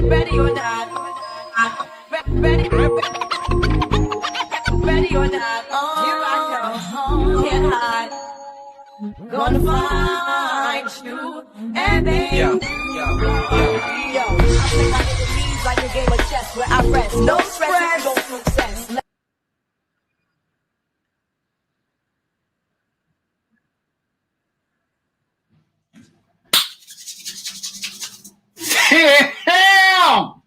Ready or not. Ready or not. Here I come. Can't hide. Gonna find you and baby. Yo. I play my enemies like a game of chess where I rest. No stress, no success. Damn!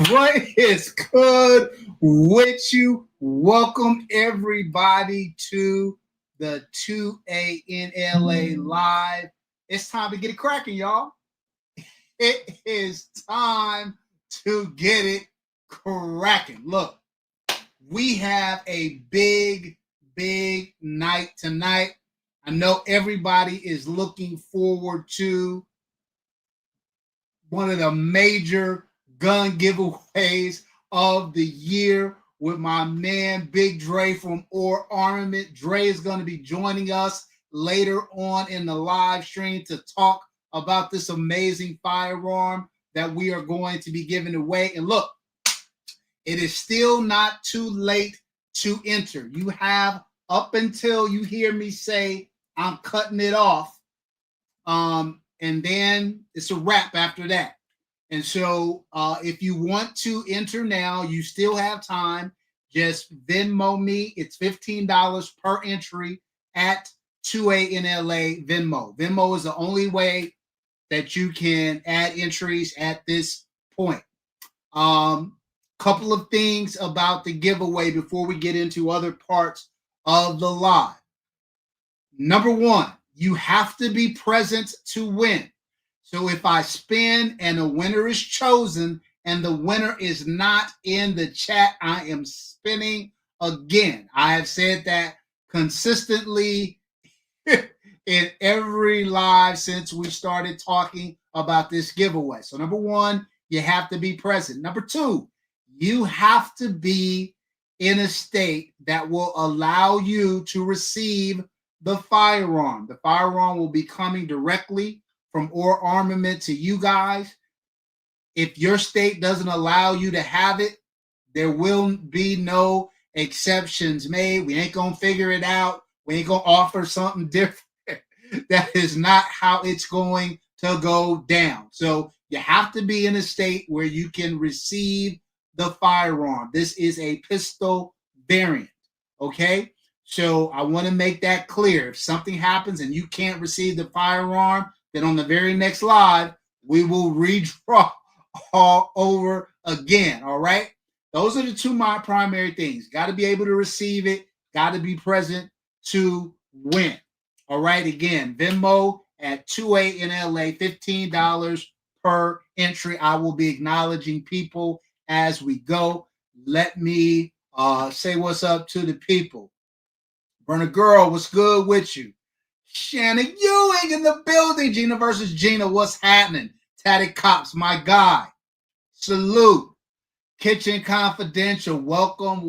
What is good with you? Welcome everybody to the 2A-N-LA live. It's time to get it cracking, y'all. It is time to get it cracking. Look, we have a big night tonight. I know everybody is looking forward to one of the major gun giveaways of the year with my man Big Dre from Armament. Dre is going to be joining us later on in the live stream to talk about this amazing firearm that we are going to be giving away. And look, it is still not too late to enter. You have up until you hear me say I'm cutting it off. And then it's a wrap after that. And so if you want to enter now, you still have time. Just Venmo me. It's $15 per entry at 2A-N-LA Venmo. Venmo is the only way that you can add entries at this point. Couple of things about the giveaway before we get into other parts of the live. Number one, you have to be present to win. So if I spin and a winner is chosen and the winner is not in the chat, I am spinning again. I have said that consistently in every live since we started talking about this giveaway. So number one, you have to be present. Number two, you have to be in a state that will allow you to receive the firearm. The firearm will be coming directly from Armament to you guys. If your state doesn't allow you to have it, there will be no exceptions made. We ain't gonna figure it out. We ain't gonna offer something different. That is not how it's going to go down. So you have to be in a state where you can receive the firearm. This is a pistol variant, okay? So I want to make that clear. If something happens and you can't receive the firearm, then on the very next live, we will redraw all over again, all right? Those are the two my primary things. Got to be able to receive it, got to be present to win. All right, again, Venmo at 2A-N-LA, $15 per entry. I will be acknowledging people as we go. Let me say what's up to the people. Burner Girl, what's good with you? Shannon Ewing in the building. Gina versus Gina, what's happening? Tatted Cops, my guy. Salute. Kitchen Confidential, welcome.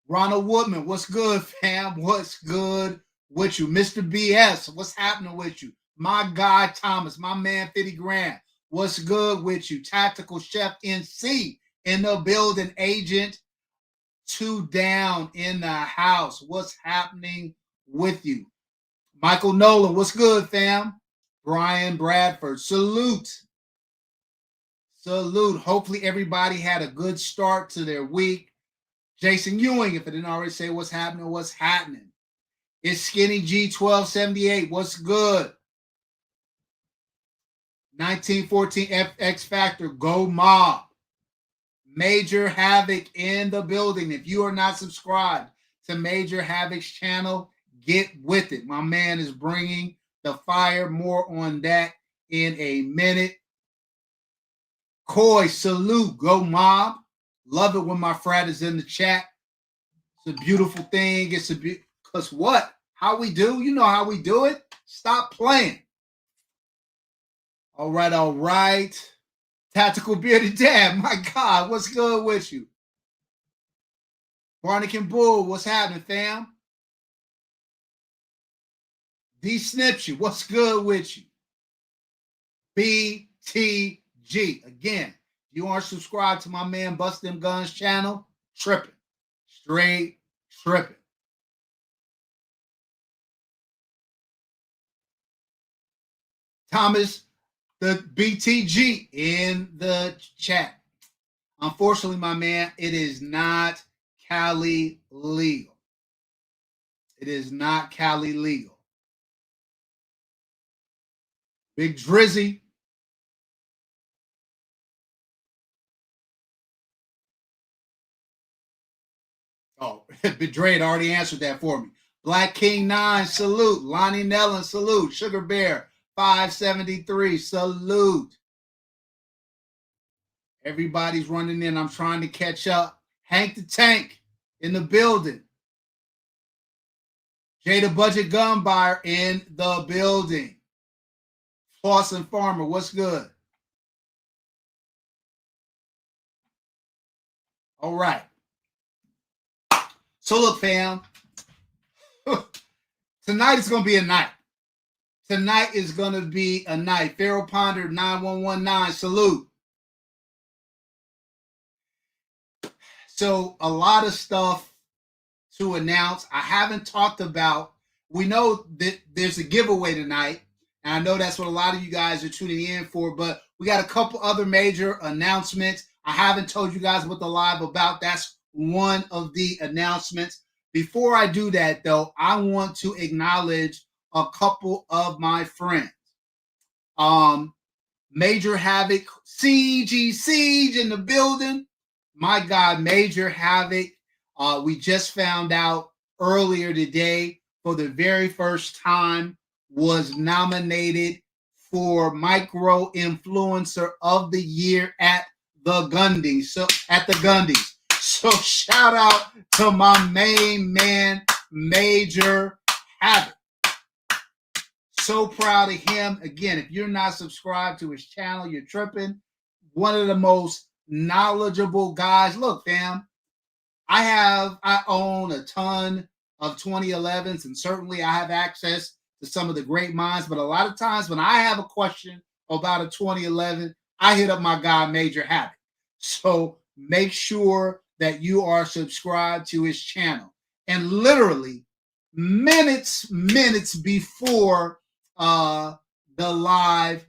Ronald Woodman, what's good, fam? What's good with you? Mr. BS, what's happening with you? My guy Thomas, my man 50 grand, what's good with you? Tactical Chef NC in the building. Agent 2 down in the house. What's happening with you? Michael Nolan, what's good, fam? Brian Bradford, salute. Hopefully everybody had a good start to their week. Jason Ewing, if I didn't already say what's happening. It's Skinny G1278, what's good? 1914 FX Factor, go mob. Major Havoc in the building. If you are not subscribed to Major Havoc's channel, get with it. My man is bringing the fire. More on that in a minute. Coy, salute, go mob. Love it when my frat is in the chat. It's a beautiful thing. Because what? How we do? You know how we do it. Stop playing. All right. Tactical Bearded Dad, my God, what's good with you? Barnican Bull, what's happening, fam? D Snipsy, what's good with you? BTG. Again, you aren't subscribed to my man Bust Them Guns channel, tripping. Straight tripping. Thomas, the BTG in the chat. Unfortunately, my man, it is not Cali legal. It is not Cali legal. Big Drizzy. Oh, Big Dre had already answered that for me. Black King 9, salute. Lonnie Nellen, salute. Sugar Bear 573, salute. Everybody's running in. I'm trying to catch up. Hank the Tank in the building. Jada Budget Gun Buyer in the building. Flossin Farmer, what's good? All right. So look, fam. Tonight is going to be a night. Tonight is going to be a night. Pharaoh Ponder 9119, salute. So a lot of stuff to announce. I haven't talked about, we know that there's a giveaway tonight, and I know that's what a lot of you guys are tuning in for, but we got a couple other major announcements. I haven't told you guys what the live about. That's one of the announcements. Before I do that, though, I want to acknowledge a couple of my friends. Major Havoc, Siege in the building. My God, Major Havoc. We just found out earlier today, for the very first time, was nominated for Micro Influencer of the Year at the Gundies. So shout out to my main man, Major Havoc. So proud of him. Again, if you're not subscribed to his channel, you're tripping. One of the most knowledgeable guys. Look, fam, I own a ton of 2011s, and certainly I have access to some of the great minds. But a lot of times when I have a question about a 2011, I hit up my guy, Major Havoc. So make sure that you are subscribed to his channel. And literally minutes before the live,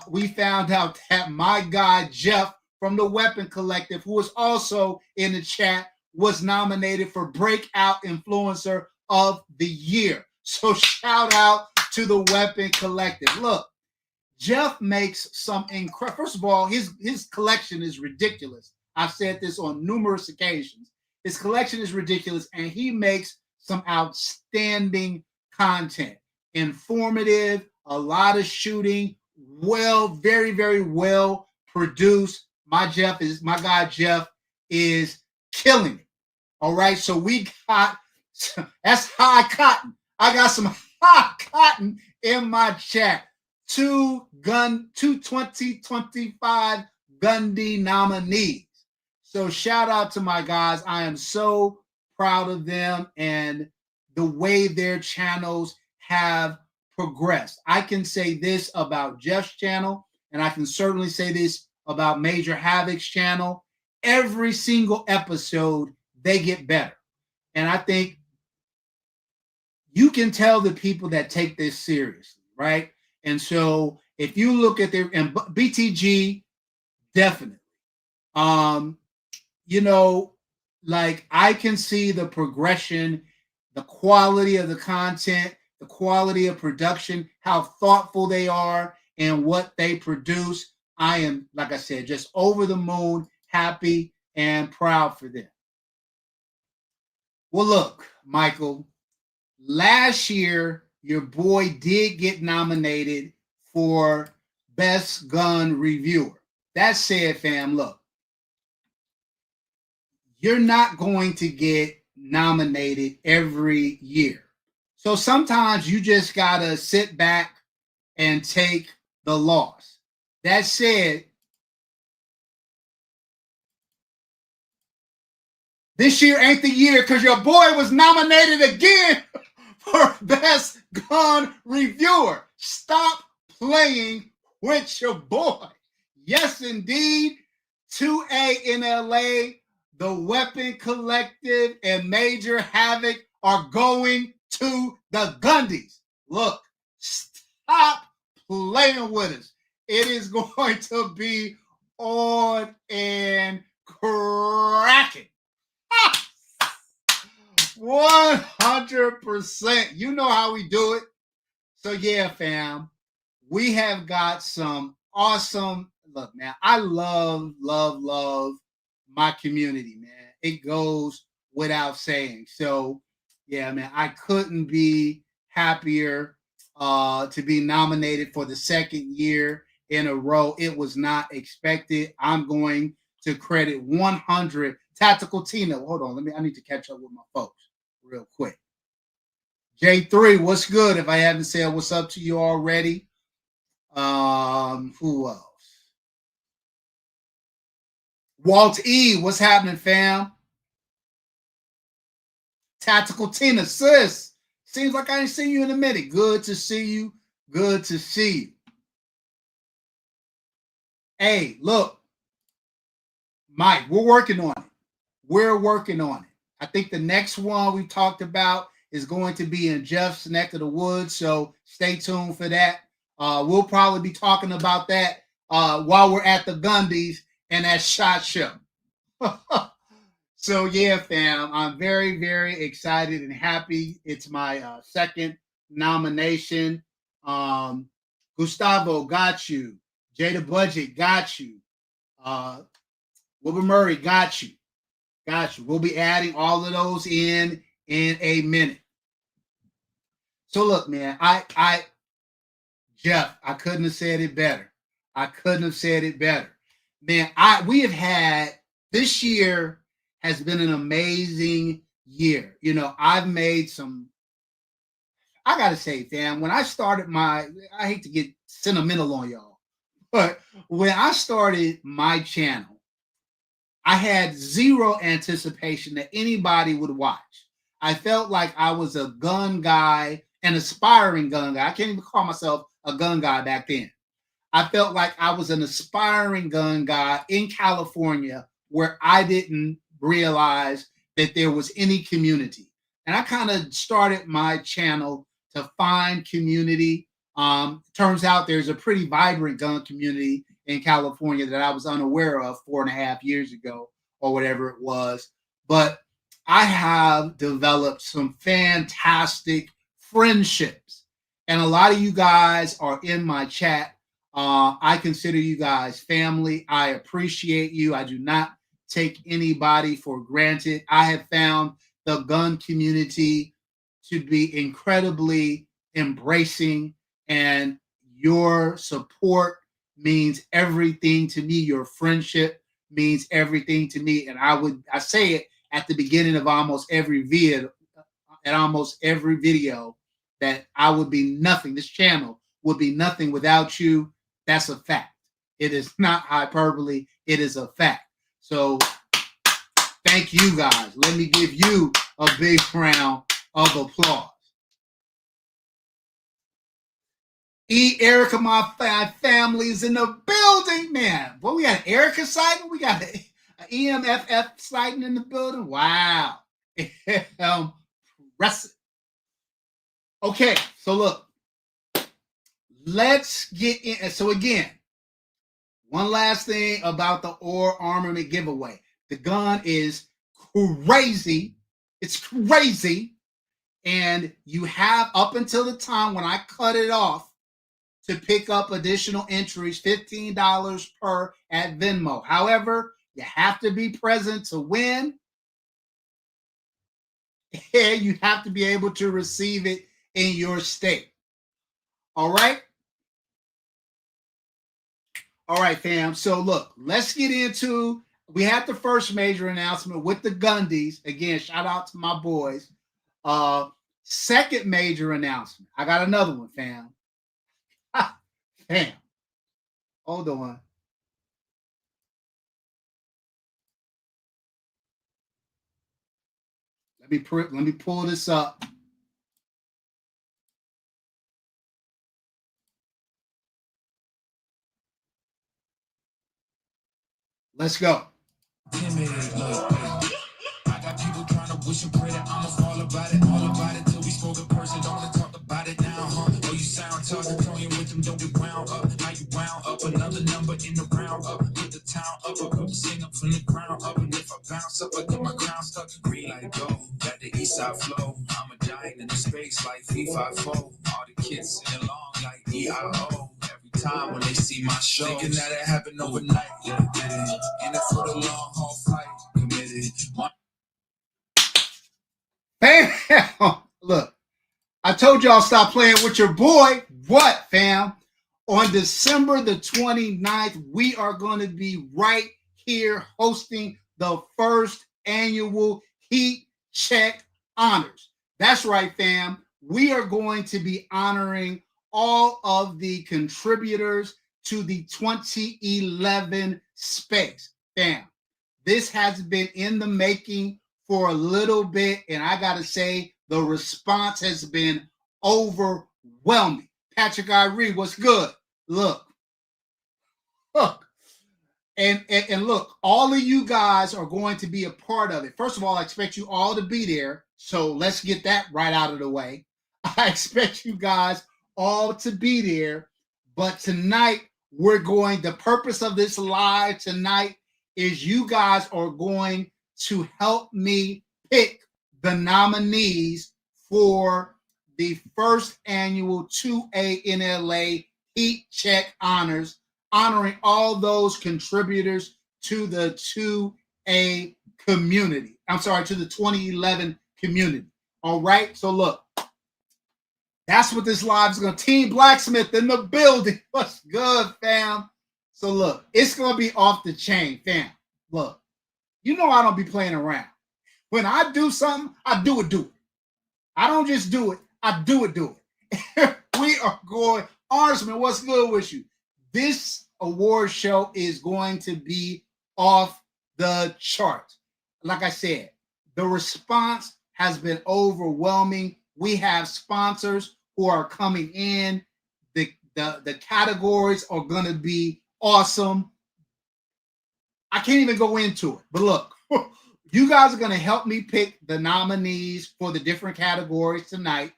we found out that my guy, Jeff, from the Weapon Collective, who was also in the chat, was nominated for Breakout Influencer of the Year. So shout out to the Weapon Collective. Look, Jeff makes some incredible, first of all, his collection is ridiculous. I've said this on numerous occasions. His collection is ridiculous, and he makes some outstanding content. Informative, a lot of shooting, very, very well produced. My guy Jeff is killing it. All right, so we got, that's high cotton. I got some high cotton in my chat. Two 2025 Gundy nominees. So shout out to my guys. I am so proud of them and the way their channels have progressed. I can say this about Jeff's channel, and I can certainly say this about Major Havoc's channel. Every single episode, they get better. And I think you can tell the people that take this seriously, right? And so if you look at their, and BTG, definitely. You know, like I can see the progression, the quality of the content, the quality of production, how thoughtful they are and what they produce. I am, like I said, just over the moon, happy and proud for them. Well, look, Michael, last year, your boy did get nominated for Best Gun Reviewer. That said, fam, look, you're not going to get nominated every year. So sometimes you just got to sit back and take the loss. That said, this year ain't the year because your boy was nominated again for best gun reviewer. Stop playing with your boy. Yes, indeed. 2A-N-LA, the Weapon Collective, and Major Havoc are going to the Gundies. Look, stop playing with us. It is going to be on and cracking. 100%. You know how we do it. So yeah, fam, we have got some awesome. Look, man, I love my community, man. It goes without saying. So yeah, man, I couldn't be happier to be nominated for the second year in a row. It was not expected. I'm going to credit 100 Tactical Tina. Hold on, I need to catch up with my folks real quick. J3, what's good? If I haven't said what's up to you already. Who else? Walt E, what's happening, fam? Tactical Tina, sis. Seems like I ain't seen you in a minute. Good to see you. Good to see you. Hey, look, Mike, we're working on it. We're working on it. I think the next one we talked about is going to be in Jeff's neck of the woods, so stay tuned for that. We'll probably be talking about that while we're at the Gundies and at SHOT Show. So yeah, fam, I'm very, very excited and happy. It's my second nomination. Gustavo, got you. Jada Budget, got you. Wilbur Murray, got you. Got you. We'll be adding all of those in a minute. So look, man, Jeff, I couldn't have said it better. I couldn't have said it better. Man, we have had, this year has been an amazing year. You know, I've made some, I gotta say, fam, when I started I hate to get sentimental on y'all, but when I started my channel, I had zero anticipation that anybody would watch. I felt like I was a gun guy, an aspiring gun guy. I can't even call myself a gun guy back then. I felt like I was an aspiring gun guy in California where I didn't realize that there was any community. And I kind of started my channel to find community. Turns out there's a pretty vibrant gun community in California that I was unaware of 4.5 years ago or whatever it was. But I have developed some fantastic friendships. And a lot of you guys are in my chat. I consider you guys family. I appreciate you. I do not take anybody for granted. I have found the gun community to be incredibly embracing, and your support means everything to me. Your friendship means everything to me. And I say it at the beginning of almost every video, that I would be nothing. This channel would be nothing without you. That's a fact. It is not hyperbole. It is a fact. So thank you guys. Let me give you a big round of applause. Erica, my family's in the building, man. Well, we got Erica sighting. We got an EMFF sighting in the building. Wow. Impressive. Okay, so look. Let's get in. So again, one last thing about the Armament giveaway. The gun is crazy. It's crazy. And you have up until the time when I cut it off to pick up additional entries, $15 per at Venmo. However, you have to be present to win. And you have to be able to receive it in your state. All right? All right, fam. So look, let's get into, we had the first major announcement with the Gundies. Again, shout out to my boys. Second major announcement. I got another one, fam. Fam. Hold on. Let me pull this up. Let's go. Timid, look. I got people trying to wish and pray that I'm all about it till we spoke in person. Don't wanna talk about it now, huh? Oh, you sound tough, tell you with them, don't get wound up. How you wound up, another number in the round up. Put the town up, I put the sing up from the ground up. And if I bounce up, I get my crown stuck. Green like gold, got the east side flow. I'm a giant in the space like V54. All the kids sing along like EIO. Every time when they see my show, thinking that it happened overnight. Yeah, did it. In it for the long haul flight, committed. Fam, look, I told y'all stop playing with your boy. What, fam? On December the 29th, we are going to be right here hosting the first annual Heat Check Honors. That's right, fam. We are going to be honoring all of the contributors to the 2011 space. Fam, this has been in the making for a little bit, and I gotta say the response has been overwhelming. Patrick Irie, what's good? Look, and look, all of you guys are going to be a part of it. First of all, I expect you all to be there, so let's get that right out of the way. I expect you guys all to be there, but tonight the purpose of this live tonight is you guys are going to help me pick the nominees for the first annual 2A-N-LA Heat Check Honors, honoring all those contributors to the 2A community. I'm sorry, to the 2011 community. All right, so look, that's what this live is going to. Team Blacksmith in the building. What's good, fam? So look, it's going to be off the chain, fam. Look, you know I don't be playing around. When I do something, I do it. I don't just do it. I do it. We are going. Arsman, what's good with you? This award show is going to be off the charts. Like I said, the response has been overwhelming. We have sponsors who are coming in. The categories are going to be awesome. I can't even go into it. But look, you guys are going to help me pick the nominees for the different categories tonight.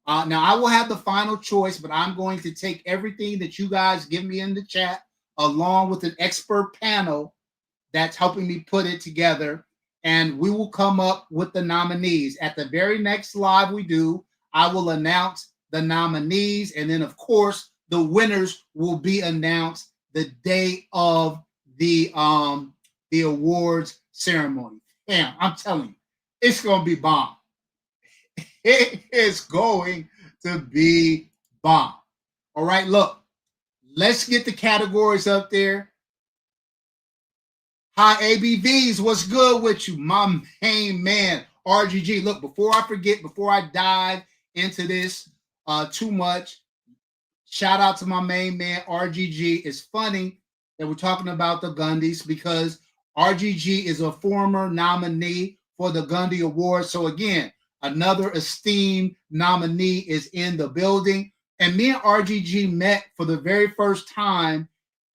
Now, I will have the final choice, but I'm going to take everything that you guys give me in the chat along with an expert panel that's helping me put it together, and we will come up with the nominees. At the very next live we do, I will announce the nominees, and then, of course, the winners will be announced the day of the awards ceremony. Damn, I'm telling you, it's going to be bomb. It is going to be bomb. All right, look, let's get the categories up there. Hi, ABVs, what's good with you? My main man, RGG. Look, before I forget, before I dive into this too much, shout out to my main man, RGG. It's funny that we're talking about the Gundys because RGG is a former nominee for the Gundy Award. So again, another esteemed nominee is in the building. And me and RGG met for the very first time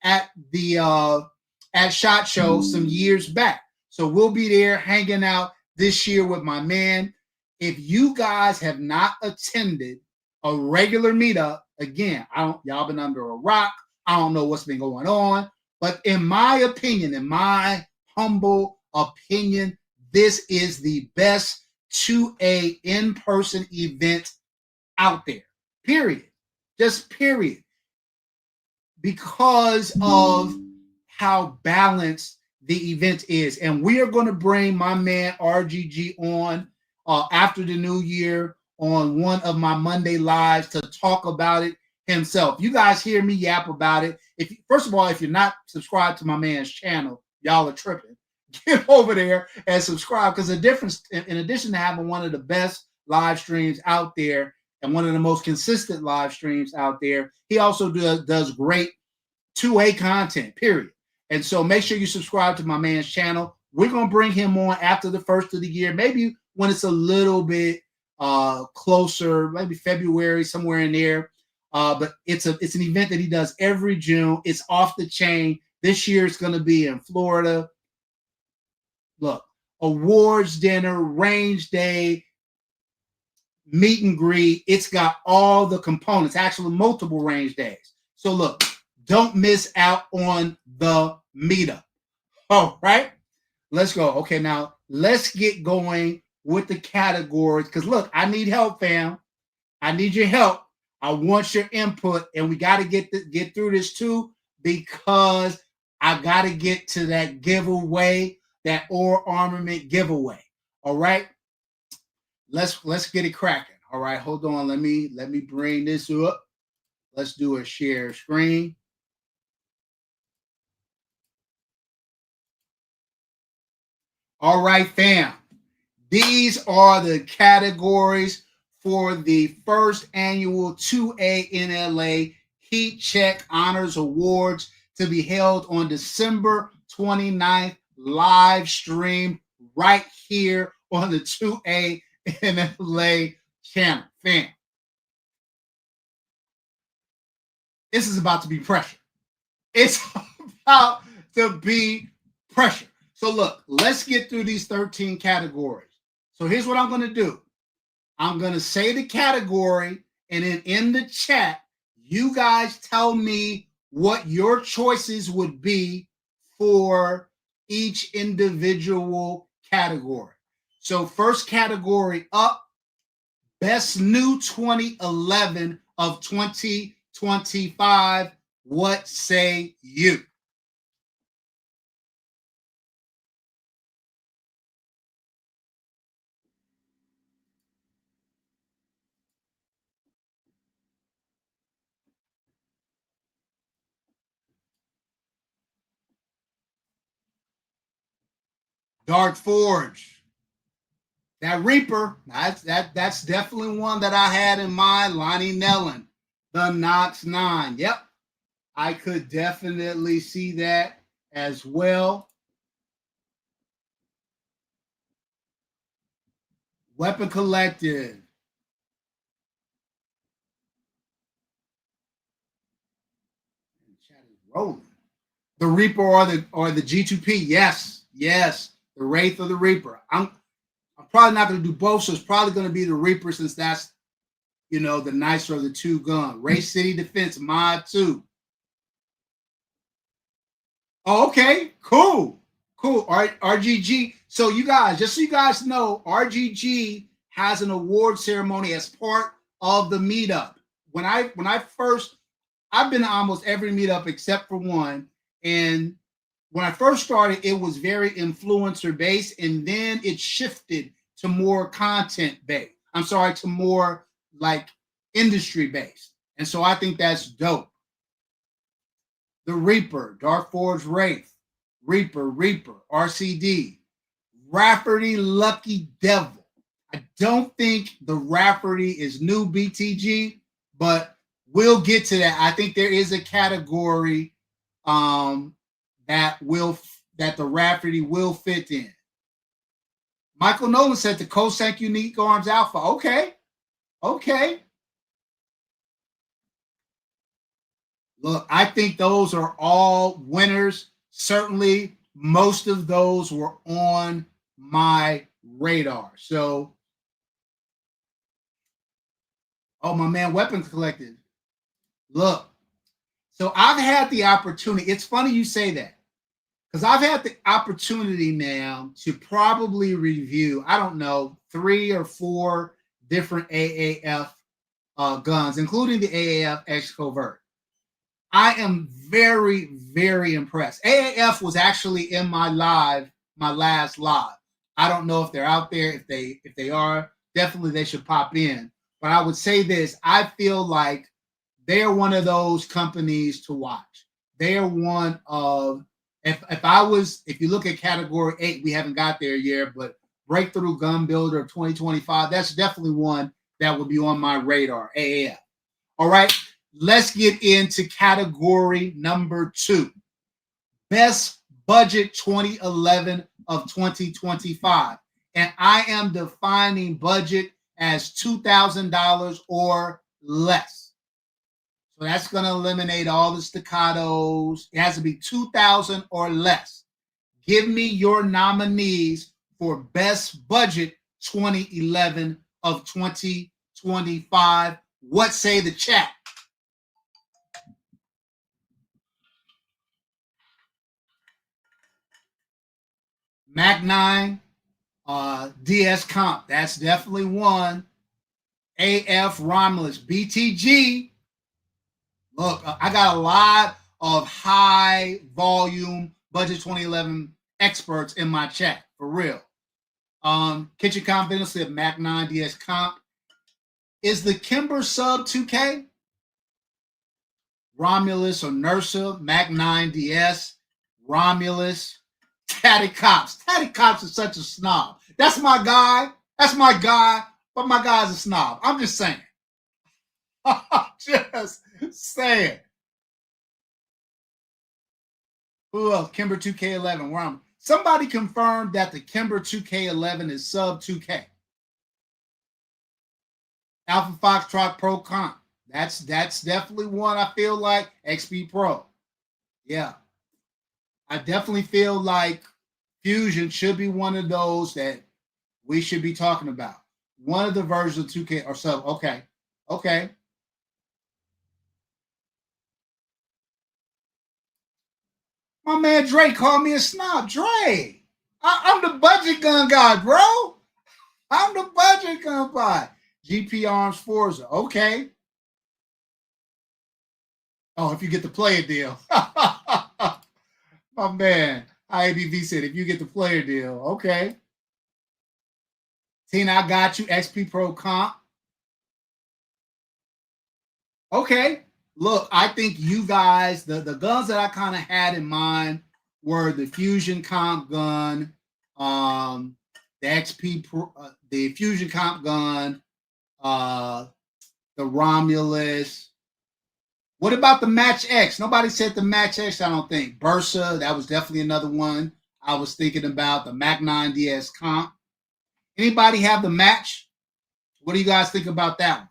at the at SHOT Show some years back. So we'll be there hanging out this year with my man. If you guys have not attended a regular meetup, again, y'all been under a rock. I don't know what's been going on. But in my opinion, in my humble opinion, this is the best 2A in-person event out there. Period. Just period. Because of how balanced the event is. And we are going to bring my man RGG on after the new year on one of my Monday lives to talk about it himself. You guys hear me yap about it. First of all, if you're not subscribed to my man's channel, y'all are tripping. Get over there and subscribe, because the difference, in addition to having one of the best live streams out there and one of the most consistent live streams out there, he also does great 2A content, period. And so make sure you subscribe to my man's channel. We're going to bring him on after the first of the year, maybe when it's a little bit closer, maybe February, somewhere in there. But it's an event that he does every June. It's off the chain. This year it's going to be in Florida. Look, awards dinner, range day, meet and greet. It's got all the components, actually multiple range days. So look, don't miss out on the meetup. All right, let's go. Okay, now let's get going with the categories. Because look, I need help, fam. I need your help. I want your input, and we got to get through this too, because I got to get to that giveaway, that Armament giveaway. All right, let's get it cracking. All right, hold on. Let me bring this up. Let's do a share screen. All right, fam. These are the categories for the first annual 2A-N-LA Heat Check Honors Awards to be held on December 29th, live stream right here on the 2A-N-LA channel. Fam, this is about to be pressure. It's about to be pressure. So look, let's get through these 13 categories. So here's what I'm going to do. I'm going to say the category, and then in the chat, you guys tell me what your choices would be for each individual category. So first category up, Best New 2011 of 2025. What say you? Dark Forge. That Reaper, that's definitely one that I had in mind. Lonnie Nellen, the Knox 9. Yep, I could definitely see that as well. Weapon Collective. The chat is rolling. The Reaper or the G2P. Yes, yes. The Wraith or the Reaper. I'm probably not going to do both, so it's probably going to be the Reaper, since that's, the nicer of the two gun. Race City Defense Mod 2. Oh, okay, cool. RGG. So you guys, just so you guys know, RGG has an award ceremony as part of the meetup. When I first, I've been to almost every meetup except for one, and when I first started, it was very influencer based, and then it shifted to more content based. To more like industry based. And so I think that's dope. The Reaper, Dark Forge Wraith, Reaper, RCD, Rafferty Lucky Devil. I don't think the Rafferty is new BTG, but we'll get to that. I think there is a category that the Rafferty will fit in. Michael Nolan said the Cosank Unique Arms Alpha. Okay. Look, I think those are all winners. Certainly, most of those were on my radar. So, oh, my man, Weapons Collective. Look, so I've had the opportunity. It's funny you say that, because I've had the opportunity now to probably review, I don't know, 3 or 4 different AAF guns, including the AAF X Covert. I am very, very impressed. AAF was actually in my last live. I don't know if they're out there. If they are, definitely they should pop in. But I would say this: I feel like they are one of those companies to watch. They are one of, if you look at category 8, we haven't got there yet, but Breakthrough Gun Builder of 2025, that's definitely one that would be on my radar. AAF. All right. Let's get into category number 2. Best Budget 2011 of 2025. And I am defining budget as $2,000 or less. So that's going to eliminate all the staccatos. It has to be 2,000 or less. Give me your nominees for best budget 2011 of 2025. What say the chat? Mac 9, DS Comp, that's definitely one. AF Romulus, BTG. Look, I got a lot of high volume budget 2011 experts in my chat, for real. Kitchen Confidence said Mac 9 DS Comp. Is the Kimber sub 2K? Romulus or Nursa, Mac 9 DS, Romulus, Tatty Cops. Tatty Cops is such a snob. That's my guy. That's my guy. But my guy's a snob. I'm just saying. Just saying. Who else? Kimber 2K11. Where am I? Somebody confirmed that the Kimber 2K11 is sub 2K. Alpha Foxtrot Pro Comp. That's definitely one I feel like. XP Pro. Yeah. I definitely feel like Fusion should be one of those that we should be talking about. One of the versions of 2K or sub. Okay. Okay. My man Dre called me a snob. Dre, I'm the budget gun guy, bro. I'm the budget gun guy. GP Arms Forza. Okay. Oh, if you get the player deal. My man, IABV said, if you get the player deal. Okay. Tina, I got you. XP Pro Comp. Okay. Look, I think you guys, the guns that I kind of had in mind were the Fusion Comp gun, the XP Pro, the Fusion Comp gun, the Romulus. What about the Match X? Nobody said the Match X, I don't think. Bursa, that was definitely another one I was thinking about. The Mac 9 DS Comp. Anybody have the Match? What do you guys think about that one?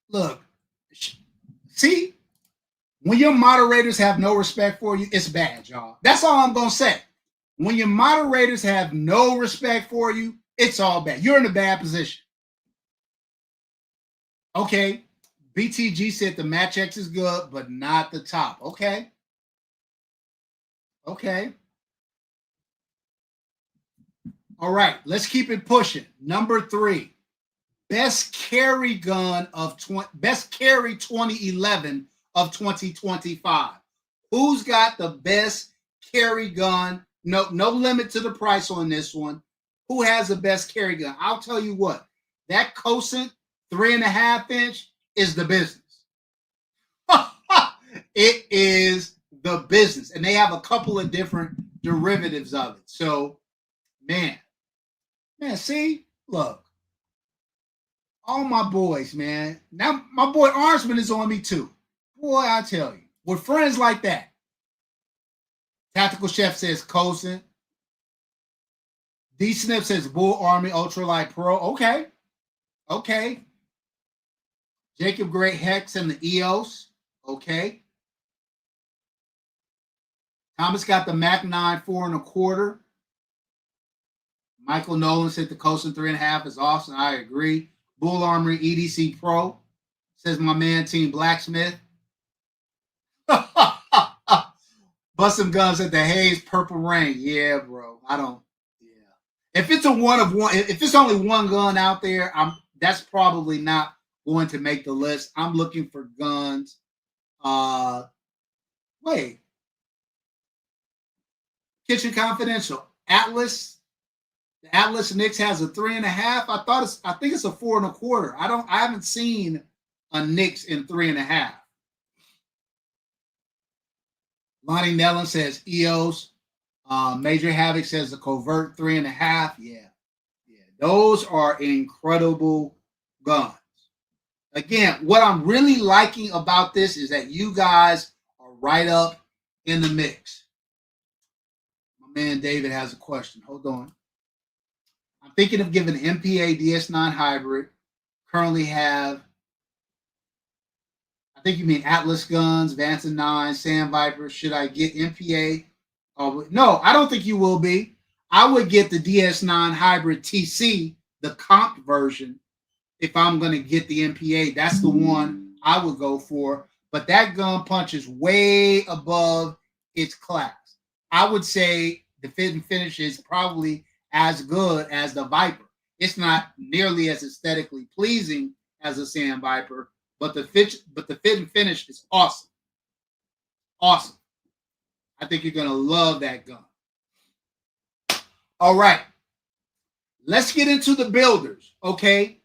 Look, see, when your moderators have no respect for you, it's bad, y'all. That's all I'm going to say. When your moderators have no respect for you, it's all bad. You're in a bad position. Okay. BTG said the Match X is good, but not the top. Okay. Okay. All right. Let's keep it pushing. Number 3. Best carry gun of best carry 2011 of 2025. Who's got the best carry gun? No limit to the price on this one. Who has the best carry gun? I'll tell you what, that Cosent 3.5 inch is the business. It is the business. And they have a couple of different derivatives of it. So, man, see, look. All my boys, man. Now, my boy Armament is on me too. Boy, I tell you, with friends like that. Tactical Chef says Cosin. D Snip says Bull Army Ultralight Pro. Okay. Okay. Jacob Great Hex and the EOS. Okay. Thomas got the Mac 9 4.25. Michael Nolan said the Cosin 3.5 is awesome. I agree. Bull Armory EDC Pro, says my man Team Blacksmith. Bust some guns at the Hayes Purple Rain. Yeah, bro. I don't. Yeah. If it's a one of one, if it's only one gun out there, that's probably not going to make the list. I'm looking for guns. Wait. Kitchen Confidential. Atlas. The Atlas Nix has a 3.5. I think it's a 4.25. I haven't seen a Nix in 3.5. Lonnie Nellen says EOS. Major Havoc says the Covert 3.5. Yeah. Those are incredible guns. Again, what I'm really liking about this is that you guys are right up in the mix. My man David has a question. Hold on. I'm thinking of giving MPA DS9 hybrid. Currently have, I think you mean Atlas guns, Vanson 9, Sand Viper. Should I get MPA? No, I don't think you will be. I would get the DS9 hybrid TC, the comp version. If I'm going to get the MPA, that's the one I would go for. But that gun punches way above its class. I would say the fit and finish is probably as good as the Viper. It's not nearly as aesthetically pleasing as a Sand Viper, but the fit and finish is awesome. Awesome. I think you're going to love that gun. All right. Let's get into the builders, okay?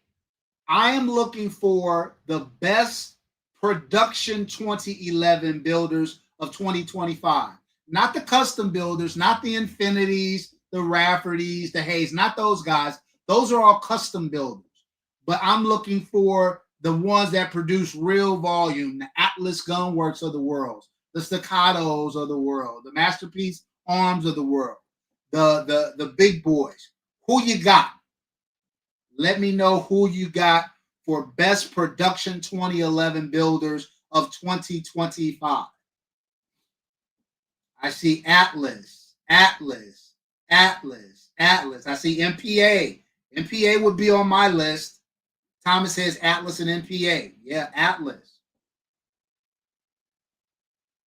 I am looking for the best production 2011 builders of 2025. Not the custom builders, not the Infinities, the Rafferties, the Hayes, not those guys. Those are all custom builders. But I'm looking for the ones that produce real volume, the Atlas Gunworks of the world, the Staccatos of the world, the Masterpiece Arms of the world, the big boys. Who you got? Let me know who you got for best production 2011 builders of 2025. I see Atlas. I see MPA. MPA would be on my list. Thomas says Atlas and MPA. Yeah, Atlas.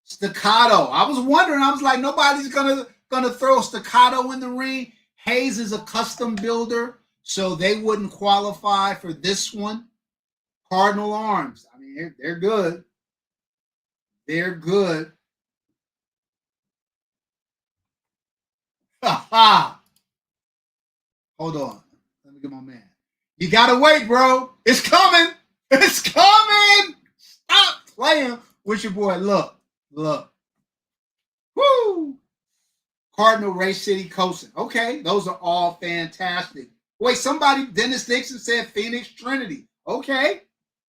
Staccato. I was wondering. I was like, nobody's gonna throw Staccato in the ring. Hayes is a custom builder, so they wouldn't qualify for this one. Cardinal Arms. I mean, they're good. They're good. Ha ha. Hold on. Let me get my man. You gotta wait, bro. It's coming. It's coming. Stop playing with your boy. Look. Woo. Cardinal, Race City, Coasting. Okay, those are all fantastic. Wait, somebody, Dennis Dixon said Phoenix Trinity. Okay.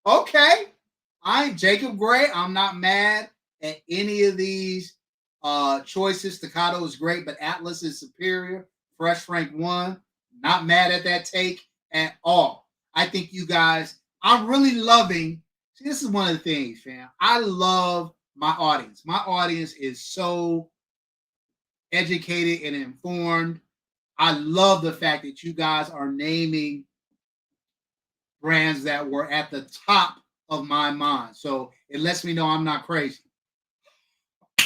I ain't Jacob Gray. I'm not mad at any of these choices. Staccato is great, but Atlas is superior. Fresh Frank 1. Not mad at that take at all. I think you guys, I'm really loving. See, this is one of the things, fam. I love my audience. My audience is so educated and informed. I love the fact that you guys are naming brands that were at the top of my mind. So it lets me know I'm not crazy.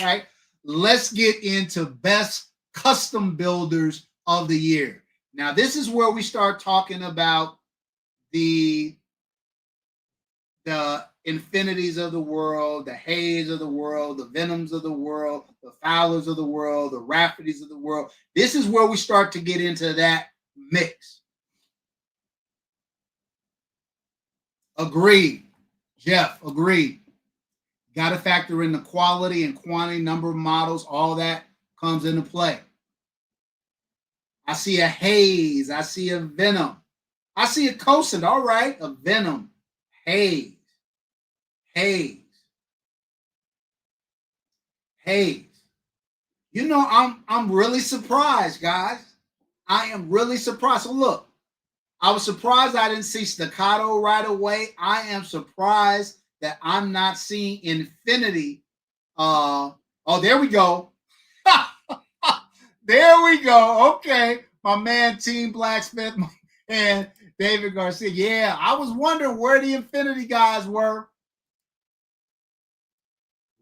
Right? Let's get into best custom builders of the year. Now, this is where we start talking about the Infinities of the world, the Hayes of the world, the Venoms of the world, the Fowlers of the world, the Rafferties of the world. This is where we start to get into that mix. Agreed. Jeff, agreed. Got to factor in the quality and quantity, number of models, all that comes into play. I see a Hayes. I see a Venom. I see a Coasting. All right, a Venom. Hayes. You know, I'm really surprised, guys. I am really surprised. So look, I was surprised I didn't see Staccato right away. I am surprised that I'm not seeing Infinity. Oh, there we go. There we go. Okay. My man, Team Blacksmith and David Garcia. Yeah, I was wondering where the Infinity guys were.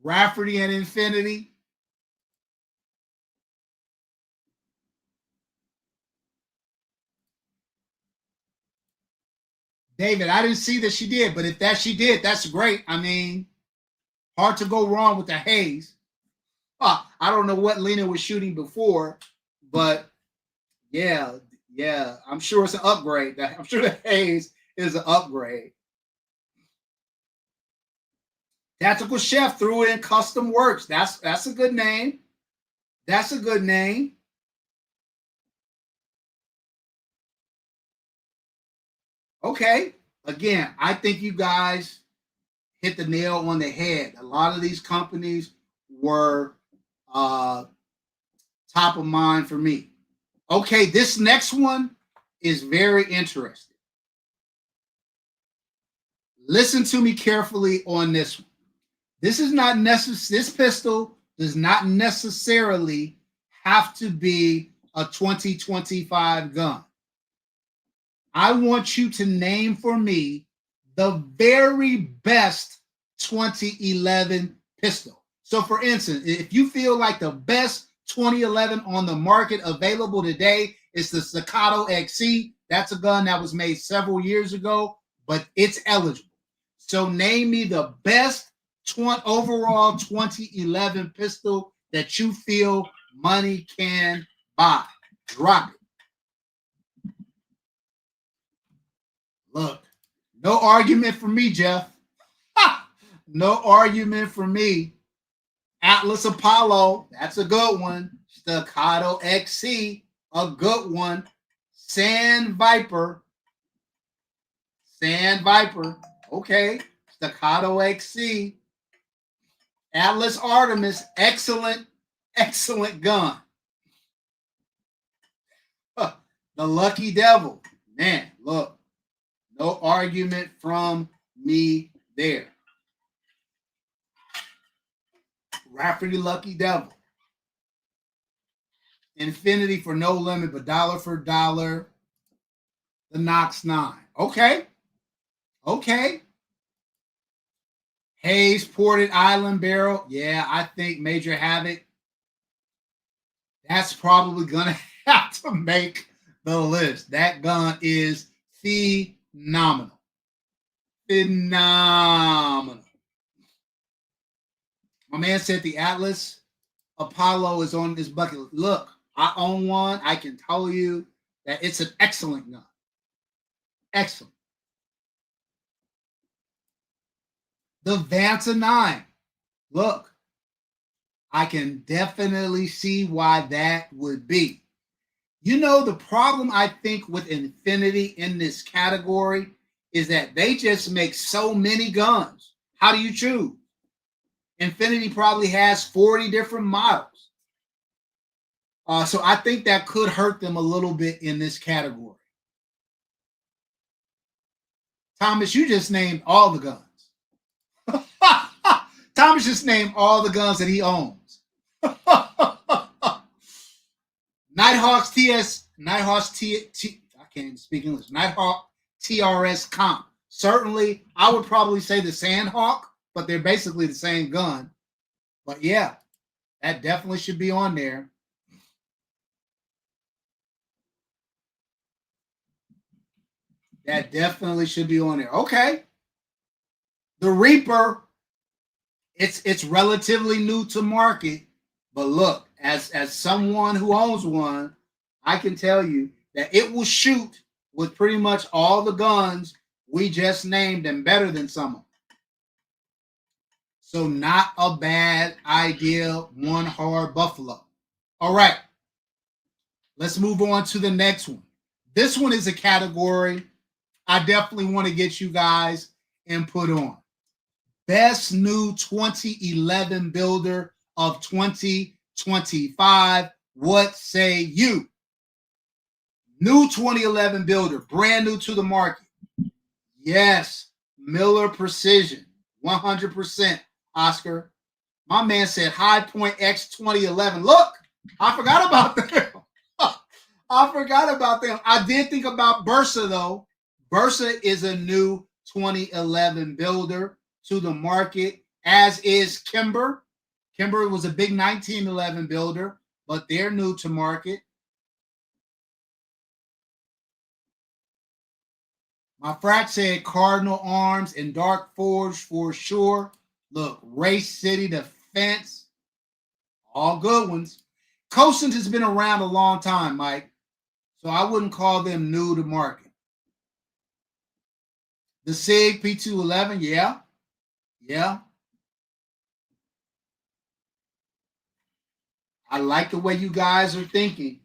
Rafferty and Infinity. David, I didn't see that she did, but if that she did, that's great. I mean, hard to go wrong with the Hayes. I don't know what Lena was shooting before, but yeah, I'm sure it's an upgrade. I'm sure the Hayes is an upgrade. Tactical Chef threw in Custom Works. That's a good name. That's a good name. Okay. Again, I think you guys hit the nail on the head. A lot of these companies were top of mind for me. Okay, this next one is very interesting. Listen to me carefully on this one. This is not necessary. This pistol does not necessarily have to be a 2025 gun. I want you to name for me the very best 2011 pistol. So, for instance, if you feel like the best 2011 on the market available today is the Staccato XC, that's a gun that was made several years ago, but it's eligible. So, name me the best overall 2011 pistol that you feel money can buy. Drop it. Look, no argument for me, Jeff. Ha! No argument for me. Atlas Apollo, that's a good one. Staccato XC, a good one. Sand Viper, okay. Staccato XC. Atlas Artemis, excellent gun. The Lucky Devil, man, look, no argument from me there. Rafferty Lucky Devil. Infinity for no limit, but dollar for dollar. The Knox 9. Okay. Hayes Ported Island Barrel. Yeah, I think Major Havoc. That's probably going to have to make the list. That gun is phenomenal. My man said the Atlas Apollo is on this bucket list. Look, I own one. I can tell you that it's an excellent gun. Excellent. The Vanta 9. Look, I can definitely see why that would be. You know, the problem I think with Infinity in this category is that they just make so many guns. How do you choose? Infinity probably has 40 different models. So I think that could hurt them a little bit in this category. Thomas, you just named all the guns. Thomas just named all the guns that he owns. Nighthawk I can't even speak English. Nighthawk TRS Comp. Certainly, I would probably say the Sandhawk, but they're basically the same gun. But yeah, that definitely should be on there. That definitely should be on there. Okay. The Reaper, it's relatively new to market, but look, as someone who owns one, I can tell you that it will shoot with pretty much all the guns we just named and better than some of them. So not a bad idea, one hard buffalo. All right, let's move on to the next one. This one is a category I definitely want to get you guys input on. Best new 2011 builder of 2025. What say you? New 2011 builder, brand new to the market. Yes, Miller Precision, 100%. Oscar, my man said High Point X 2011. Look, I forgot about them. I did think about Bursa though. Bursa is a new 2011 builder to the market, as is Kimber. Kimber was a big 1911 builder, but they're new to market. My frat said Cardinal Arms and Dark Forge for sure. Look, Race City Defense, all good ones. Cosins has been around a long time, Mike, so I wouldn't call them new to market. The SIG P211, yeah. I like the way you guys are thinking.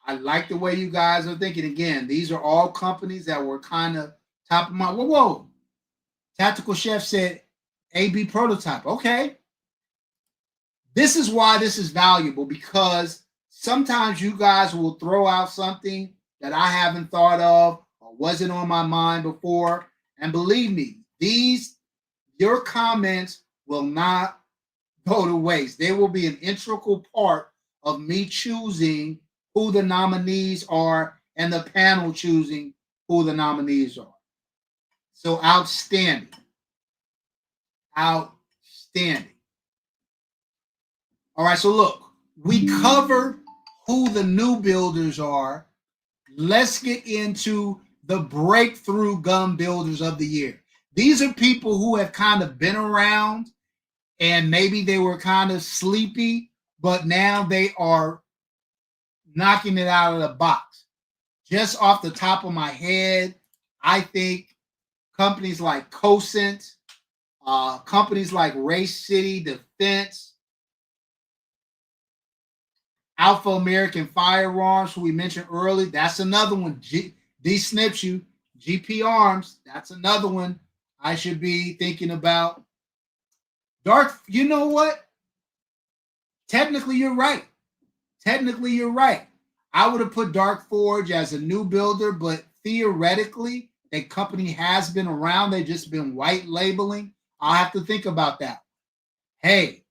Again, these are all companies that were kind of top of mind. Whoa. Tactical Chef said AB Prototype. Okay. This is why this is valuable, because sometimes you guys will throw out something that I haven't thought of or wasn't on my mind before. And believe me, your comments will not go to waste. They will be an integral part of me choosing who the nominees are and the panel choosing who the nominees are. So outstanding. Outstanding. All right, so look, we covered who the new builders are. Let's get into the breakthrough gun builders of the year. These are people who have kind of been around and maybe they were kind of sleepy, but now they are knocking it out of the box. Just off the top of my head, I think companies like Cosent, companies like Race City Defense, Alpha American Firearms, who we mentioned earlier, that's another one. D Snips you, GP Arms, that's another one I should be thinking about. Dark, you know what? Technically, you're right. Technically, you're right. I would have put Dark Forge as a new builder, but theoretically, that company has been around. They've just been white labeling. I'll have to think about that. Hey,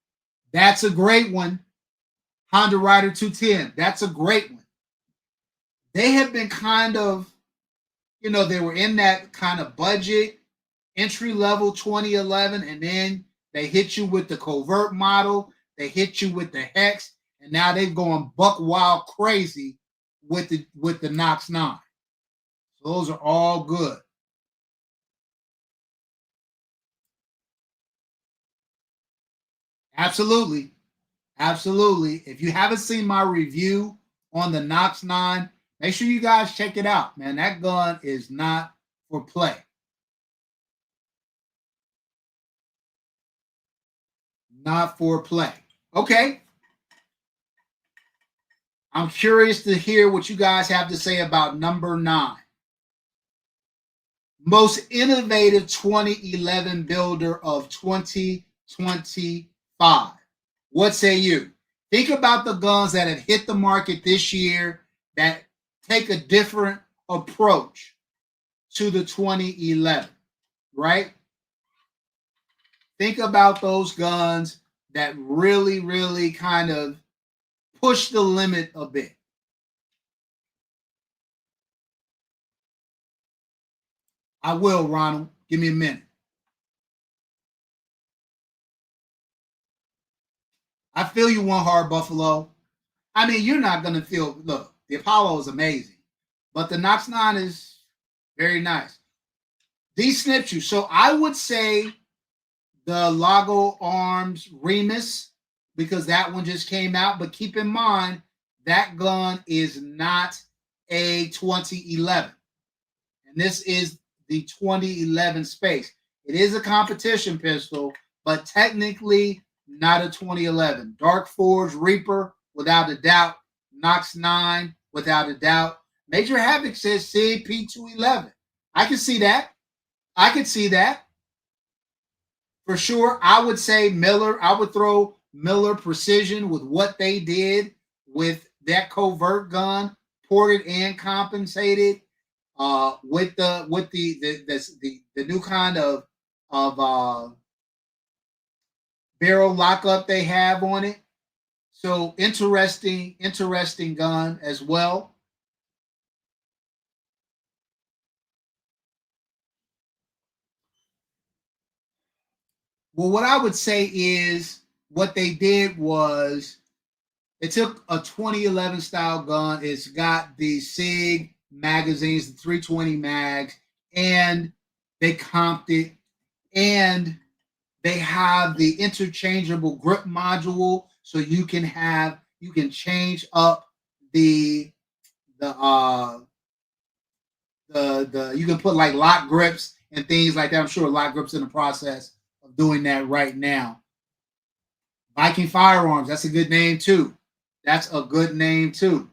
that's a great one. Honda Rider 210. That's a great one. They have been kind of, they were in that kind of budget, entry level 2011, and then they hit you with the Covert model. They hit you with the Hex, and now they're going buck wild crazy with the Knox 9. So those are all good. Absolutely. Absolutely. If you haven't seen my review on the Knox 9, make sure you guys check it out, man. That gun is not for play. Not for play. Okay. I'm curious to hear what you guys have to say about number 9. Most innovative 2011 builder of 2025. What say you? Think about the guns that have hit the market this year that take a different approach to the 2011, right? Think about those guns that really, really kind of push the limit a bit. I will, Ronald. Give me a minute. I feel you, One Hard Buffalo. I mean, you're not going to feel, look, the Apollo is amazing, but the Knox 9 is very nice. These snips you. So I would say the Lago Arms Remus, because that one just came out. But keep in mind, that gun is not a 2011. And this is the 2011 space. It is a competition pistol, but technically not a 2011. Dark Forge Reaper, without a doubt. Knox 9, without a doubt. Major Havoc says CP211. I can see that. I could see that. For sure, I would say Miller. I would throw Miller Precision with what they did with that covert gun, ported and compensated, with the new kind of barrel lockup they have on it. So interesting gun as well. Well, what I would say is what they did was they took a 2011 style gun. It's got the SIG magazines, the 320 mags, and they comped it, and they have the interchangeable grip module, so you can change up the you can put like lock grips and things like that. I'm sure lock grips in the process of doing that right now. Viking Firearms, that's a good name too. That's a good name too.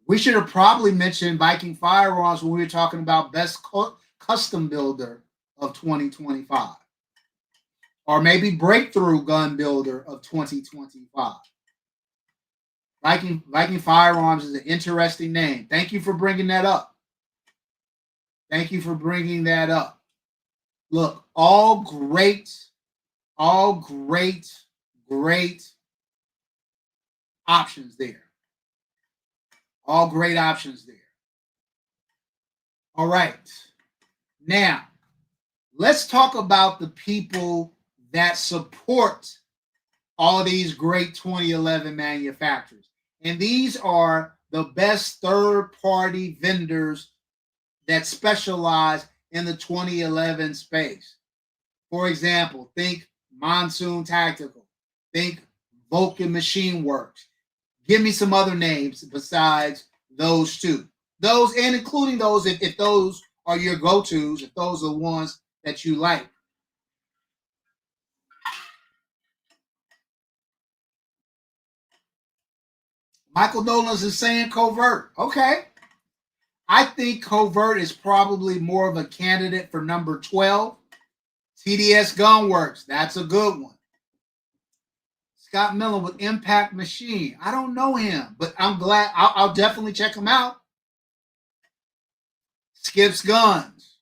We should have probably mentioned Viking Firearms when we were talking about best custom builder of 2025. or maybe breakthrough gun builder of 2025. Viking Firearms is an interesting name. Thank you for bringing that up. Thank you for bringing that up. Look, all great options there. All great options there. All right. Now, let's talk about the people that support all these great 2011 manufacturers. And these are the best third-party vendors that specialize in the 2011 space. For example, think Monsoon Tactical, think Vulcan Machine Works. Give me some other names besides those two. Those, and including those, if those are your go-tos, if those are the ones that you like. Michael Nolan's is saying Covert. Okay. I think Covert is probably more of a candidate for number 12. TDS Gunworks. That's a good one. Scott Miller with Impact Machine. I don't know him, but I'm glad. I'll definitely check him out. Skip's Guns.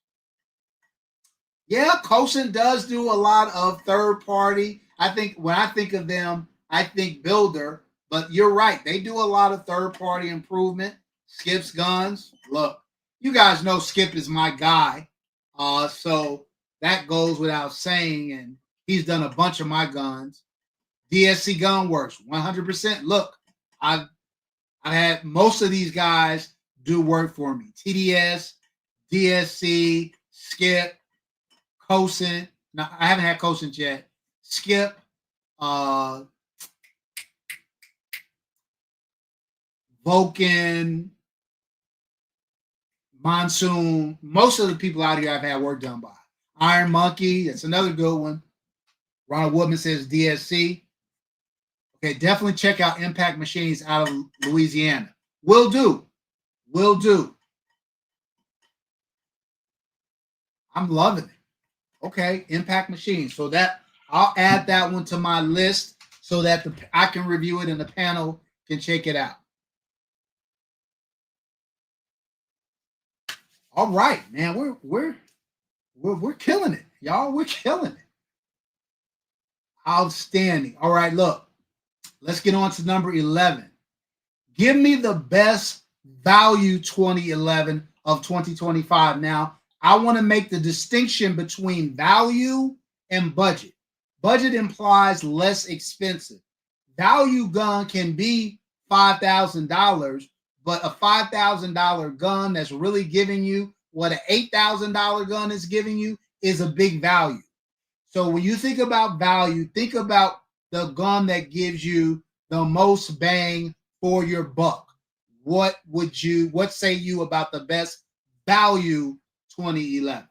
Yeah, Cosin does do a lot of third party. I think when I think of them, I think builder, but you're right. They do a lot of third party improvement. Skip's Guns. Look, you guys know Skip is my guy. So that goes without saying. And he's done a bunch of my guns. DSC Gunworks, 100%. Look, I've had most of these guys do work for me. TDS, DSC, Skip, Cosin. No, I haven't had Cosin yet. Skip, Vulcan, Monsoon. Most of the people out here I've had work done by. Iron Monkey, that's another good one. Ronald Woodman says DSC. Okay, definitely check out Impact Machines out of Louisiana. Will do. Will do. I'm loving it. Okay, Impact Machines. So that I'll add that one to my list so that I can review it and the panel can check it out. All right, man. We're killing it, y'all. We're killing it. Outstanding. All right, look. Let's get on to number 11. Give me the best value 2011 of 2025. Now, I want to make the distinction between value and budget. Budget implies less expensive. Value gun can be $5,000, but a $5,000 gun that's really giving you what an $8,000 gun is giving you is a big value. So when you think about value, think about the gun that gives you the most bang for your buck. What say you about the best value 2011?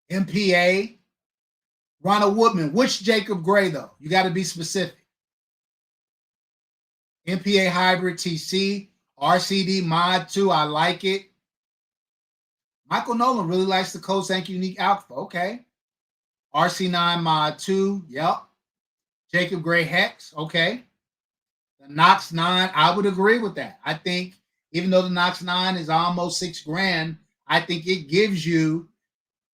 MPA, Ronald Woodman. Which Jacob Gray, though? You got to be specific. MPA Hybrid TC, RCD Mod 2. I like it. Michael Nolan really likes the Cosank Unique Alpha. Okay. RC9 Mod 2. Yep. Jacob Gray Hex. Okay. The Knox 9. I would agree with that. I think even though the Knox 9 is almost $6,000, I think it gives you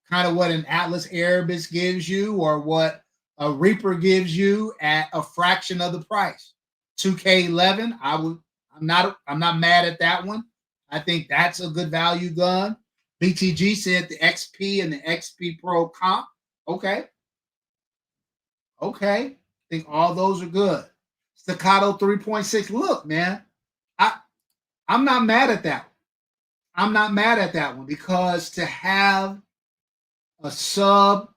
kind of what an Atlas Erebus gives you or what a Reaper gives you at a fraction of the price. 2K11. I'm not mad at that one. I think that's a good value gun. BTG said the XP and the XP Pro comp. Okay. Okay. I think all those are good. Staccato 3.6. Look, man, I'm not mad at that one. I'm not mad at that one because to have a sub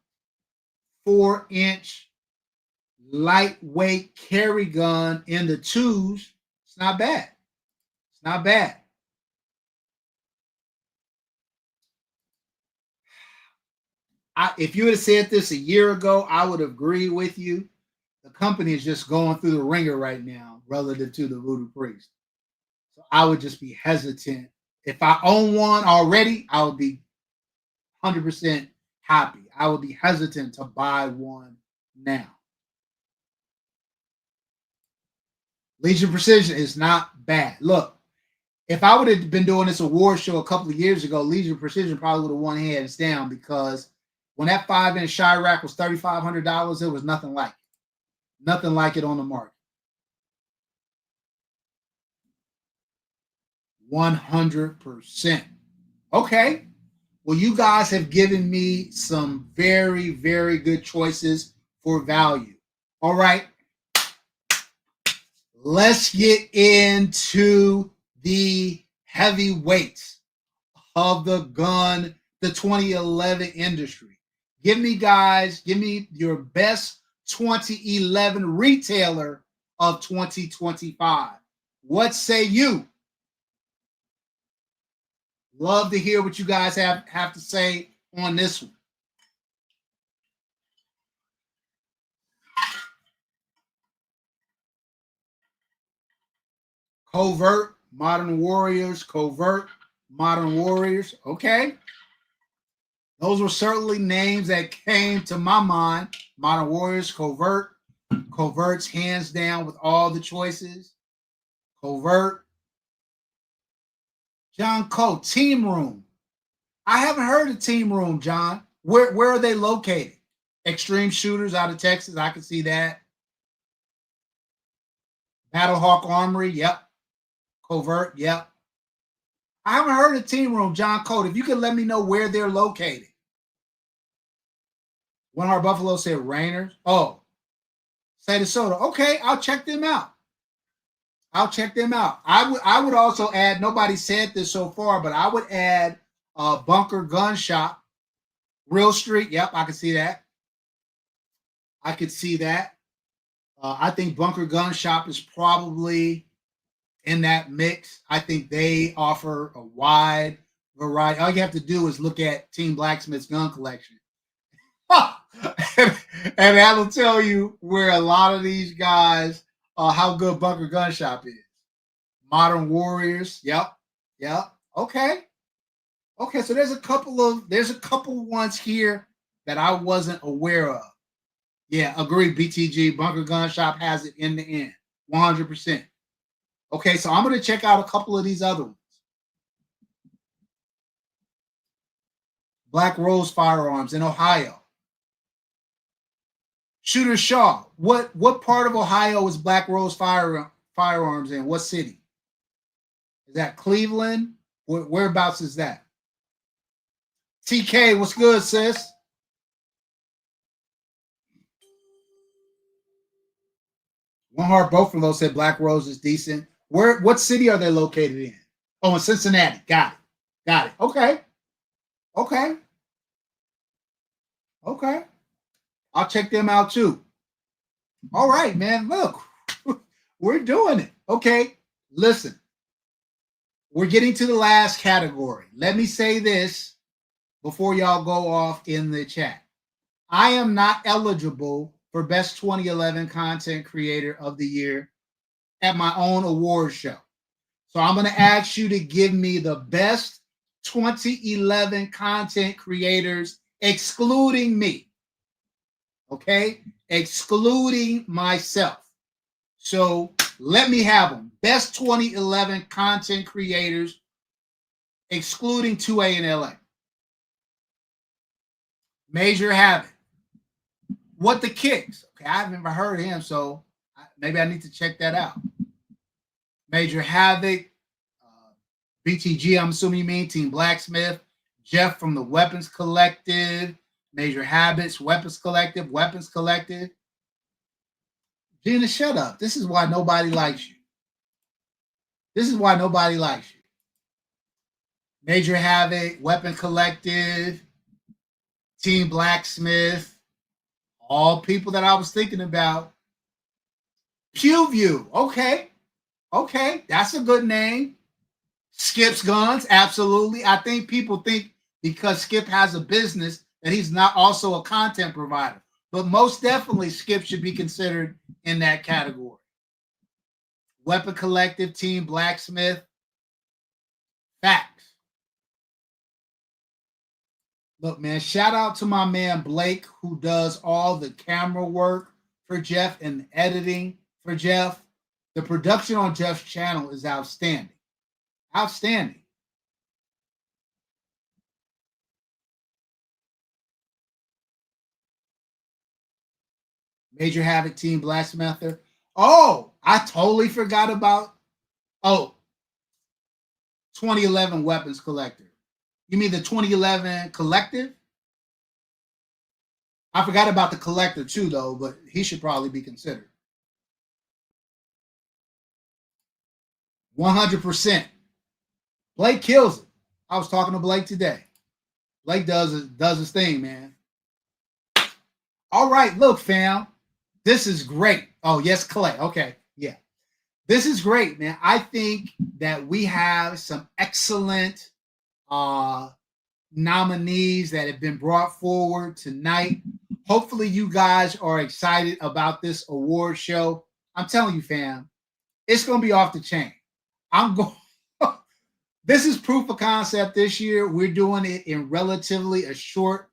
4-inch lightweight carry gun in the twos, it's not bad. It's not bad. If you would have said this a year ago, I would agree with you. The company is just going through the ringer right now relative to the Voodoo Priest. So I would just be hesitant. If I own one already, I would be 100% happy. I would be hesitant to buy one now. Legion Precision is not bad. Look, if I would have been doing this award show a couple of years ago, Legion Precision probably would have won hands down, because when that 5-inch Chirac was $3,500, there was nothing like it. Nothing like it on the market. 100%. Okay. Well, you guys have given me some very, very good choices for value. All right. Let's get into the heavyweights of the 2011 industry. Give me your best 2011 retailer of 2025. What say you? Love to hear what you guys have to say on this one. Covert, Modern Warriors, Covert, Modern Warriors. Okay. Those were certainly names that came to my mind. Modern Warriors, Covert. Covert's hands down with all the choices. Covert. John Cole, Team Room. I haven't heard of Team Room, John. Where are they located? Extreme Shooters out of Texas. I can see that. Battlehawk Armory. Yep. Covert. Yep. I haven't heard of Team Room, John Cole. If you could let me know where they're located. One Heart Buffalo said Rainers. Oh, Say DeSoto. Okay, I'll check them out. I would also add, nobody said this so far, but I would add Bunker Gun Shop, Real Street. Yep, I can see that. I think Bunker Gun Shop is probably in that mix. I think they offer a wide variety. All you have to do is look at Team Blacksmith's gun collection. and that'll tell you where a lot of these guys, how good Bunker Gun Shop is. Modern Warriors. Yep. Okay. So there's a couple ones here that I wasn't aware of. Yeah, agreed. BTG, Bunker Gun Shop has it in the end. 100%. Okay, so I'm going to check out a couple of these other ones. Black Rose Firearms in Ohio. Shooter Shaw. What part of Ohio is Black Rose Firearms in? What city? Is that Cleveland? Whereabouts is that? TK, what's good, sis? One Heart Buffalo said Black Rose is decent. What city are they located in? Oh, in Cincinnati. Got it. Okay. I'll check them out too. All right, man. Look, we're doing it. Okay. Listen, we're getting to the last category. Let me say this before y'all go off in the chat. I am not eligible for Best 2011 Content Creator of the Year at my own award show. So I'm going to ask you to give me the best 2011 content creators, excluding me. Okay? Excluding myself. So let me have them. Best 2011 content creators, excluding 2A-N-LA. Major Havoc. What the Kicks? Okay, I've never heard of him, so maybe I need to check that out. Major Havoc, BTG, I'm assuming you mean Team Blacksmith. Jeff from the Weapons Collective. Major Habits, Weapons Collective. Gina, shut up. This is why nobody likes you. Major Havoc, Weapon Collective, Team Blacksmith. All people that I was thinking about. PewView. Okay. That's a good name. Skip's Guns. Absolutely. I think people think because Skip has a business that he's not also a content provider. But most definitely Skip should be considered in that category. Weapon Collective, Team Blacksmith. Facts. Look, man, shout out to my man Blake, who does all the camera work for Jeff and editing for Jeff. The production on Jeff's channel is outstanding. Outstanding. Major Havoc Team Blacksmither. Oh, I totally forgot about 2011 Weapons Collector. You mean the 2011 Collective? I forgot about the Collector too, though, but he should probably be considered. 100%. Blake kills it. I was talking to Blake today. Blake does his thing, man. All right, look, fam. This is great. Oh, yes, Clay. Okay, yeah. This is great, man. I think that we have some excellent nominees that have been brought forward tonight. Hopefully, you guys are excited about this award show. I'm telling you, fam, it's going to be off the chain. I'm going. This is proof of concept this year. We're doing it in relatively a short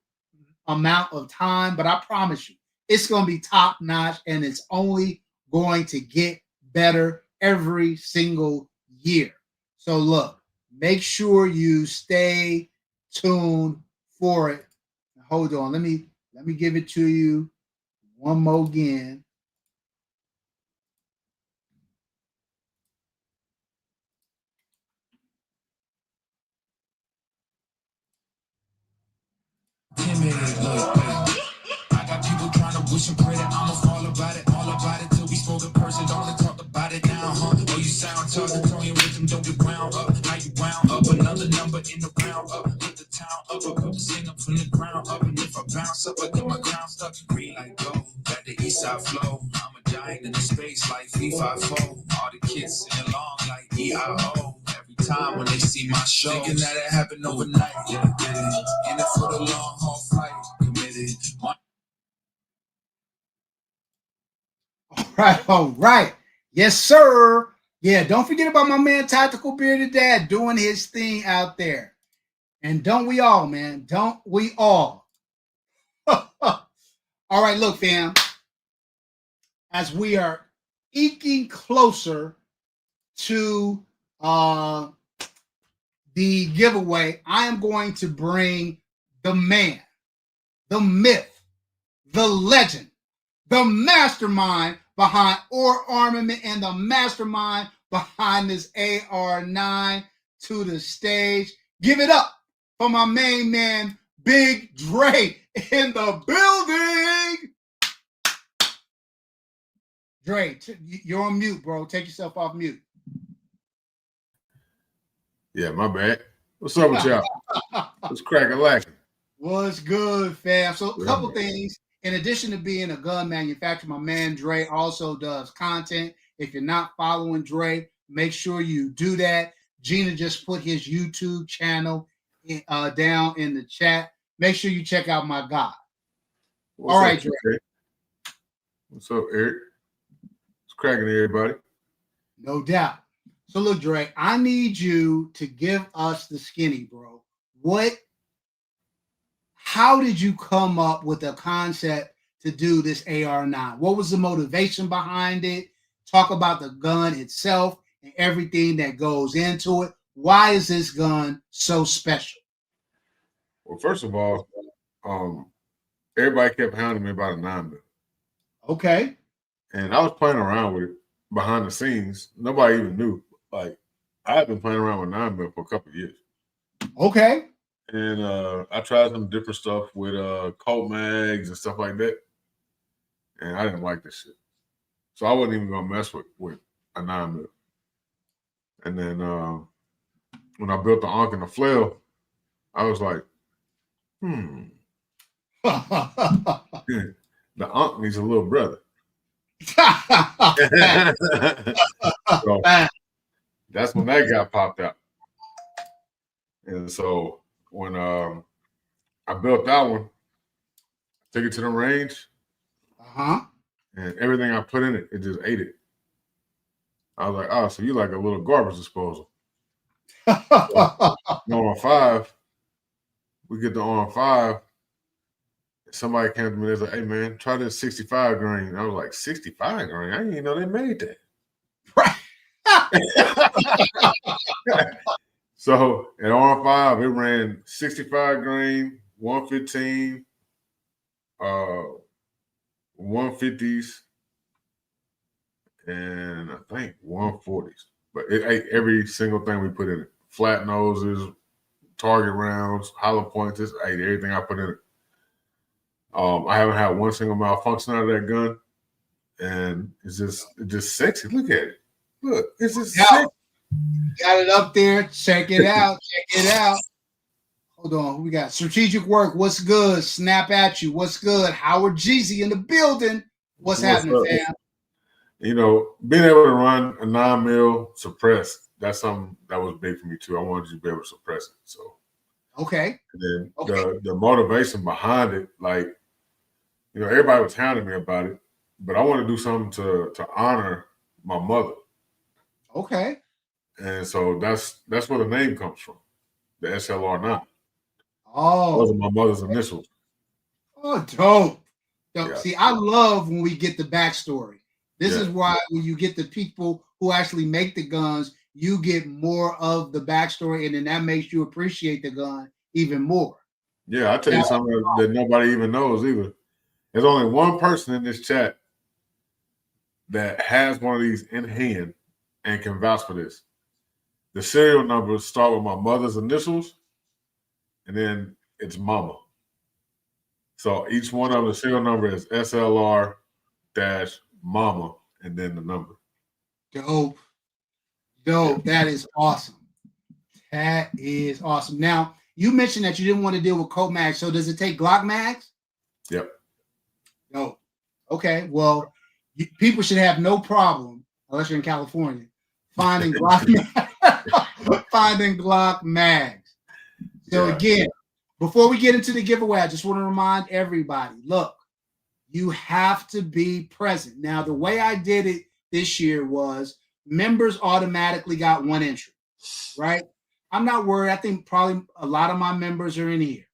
amount of time, but I promise you, it's going to be top notch, and it's only going to get better every single year. So look, make sure you stay tuned for it. Hold on, let me give it to you one more again. I got people trying to wish and pray that I'm all about it till we spoke in person. Don't wanna talk about it now, huh? Oh, you sound tough, tell your rhythm, don't get wound up. How you wound up? Another number in the round up. Put the town up, I put the sing up from the ground up. And if I bounce up, I get my crown stuck. Green like gold, got the east side flow. I'm a giant in the space like 354. All the kids sing along like EIO. Time when they see my show, thinking that it happened overnight. Yeah, get it. In it for the long haul flight, committed. All right. Yes, sir. Yeah, don't forget about my man Tactical Bearded Dad doing his thing out there. And don't we all, man? Don't we all? All right, look, fam. As we are eking closer to the giveaway, I am going to bring the man, the myth, the legend, the mastermind behind Armament and the mastermind behind this AR9 to the stage. Give it up for my main man, Big Dre, in the building. Dre, you're on mute, bro. Take yourself off mute. Yeah, my bad. What's up with y'all? What's cracking lacking? What's good, fam? So a couple things. In addition to being a gun manufacturer, my man Dre also does content. If you're not following Dre, make sure you do that. Gina just put his YouTube channel down in the chat. Make sure you check out my guy. All right, Dre. What's up, Eric? What's cracking, everybody? No doubt. So look, Dre, I need you to give us the skinny, bro. How did you come up with a concept to do this AR9? What was the motivation behind it? Talk about the gun itself and everything that goes into it. Why is this gun so special? Well, first of all, everybody kept hounding me about a 9mm. Okay. And I was playing around with it behind the scenes. Nobody even knew. Like, I've been playing around with 9mm for a couple of years. Okay. And I tried some different stuff with Colt mags and stuff like that. And I didn't like this shit. So I wasn't even going to mess with a 9mm. And then when I built the Ankh and the flail, I was like, the Ankh needs a little brother. So, that's when that got popped out. And so when I built that one, took it to the range, and everything I put in it, it just ate it. I was like, oh, so you like a little garbage disposal. So, on 5, we get to on 5. Somebody came to me and was like, "Hey man, try this 65 grain." I was like, 65 grain? I didn't even know they made that. So at on 5, it ran 65 grain, 115, 150s, and I think 140s. But it ate every single thing we put in it. Flat noses, target rounds, hollow points. It ate everything I put in it. I haven't had one single malfunction out of that gun. And it's just sexy. Look at it. Look, it's just sexy. Got it up there. Check it out. Check it out. Hold on. Who we got? Strategic Work. What's good? Snap at you. What's good? Howard Jeezy in the building. What's happening, fam? You know, being able to run a 9mm suppressed, that's something that was big for me too. I wanted to be able to suppress it. So okay. And then the motivation behind it, like, you know, everybody was hounding me about it, but I want to do something to honor my mother. Okay. And so that's where the name comes from, the SLR9. Oh, those are my mother's initials. Oh, dope. Yeah. See, I love when we get the backstory. This is why when you get the people who actually make the guns, you get more of the backstory, and then that makes you appreciate the gun even more. Yeah, I'll tell you something that nobody even knows either. There's only one person in this chat that has one of these in hand and can vouch for this. The serial numbers start with my mother's initials, and then it's mama. So each one of them, the serial number is SLR-mama, and then the number. Dope. That is awesome. That is awesome. Now, you mentioned that you didn't want to deal with Colt mags. So does it take Glock mags? Yep. No. Okay. Well, people should have no problem, unless you're in California, finding Glock mags. So again, before we get into the giveaway, I just want to remind everybody, look, you have to be present. Now, the way I did it this year was members automatically got one entry, right? I'm not worried. I think probably a lot of my members are in here.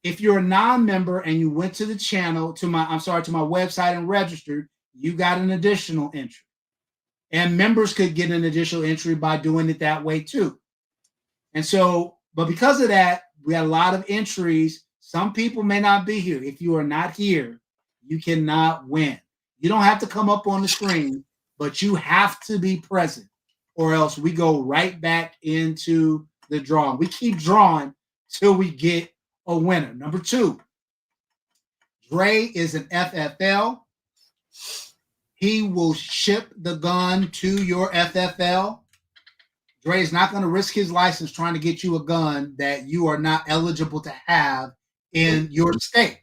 If you're a non-member and you went to the channel, to my website and registered, you got an additional entry. And members could get an additional entry by doing it that way too. And so, but because of that, we had a lot of entries. Some people may not be here. If you are not here, you cannot win. You don't have to come up on the screen, but you have to be present, or else we go right back into the drawing. We keep drawing till we get a winner. Number 2, Dre is an FFL. He will ship the gun to your FFL. Dre is not going to risk his license trying to get you a gun that you are not eligible to have in your state.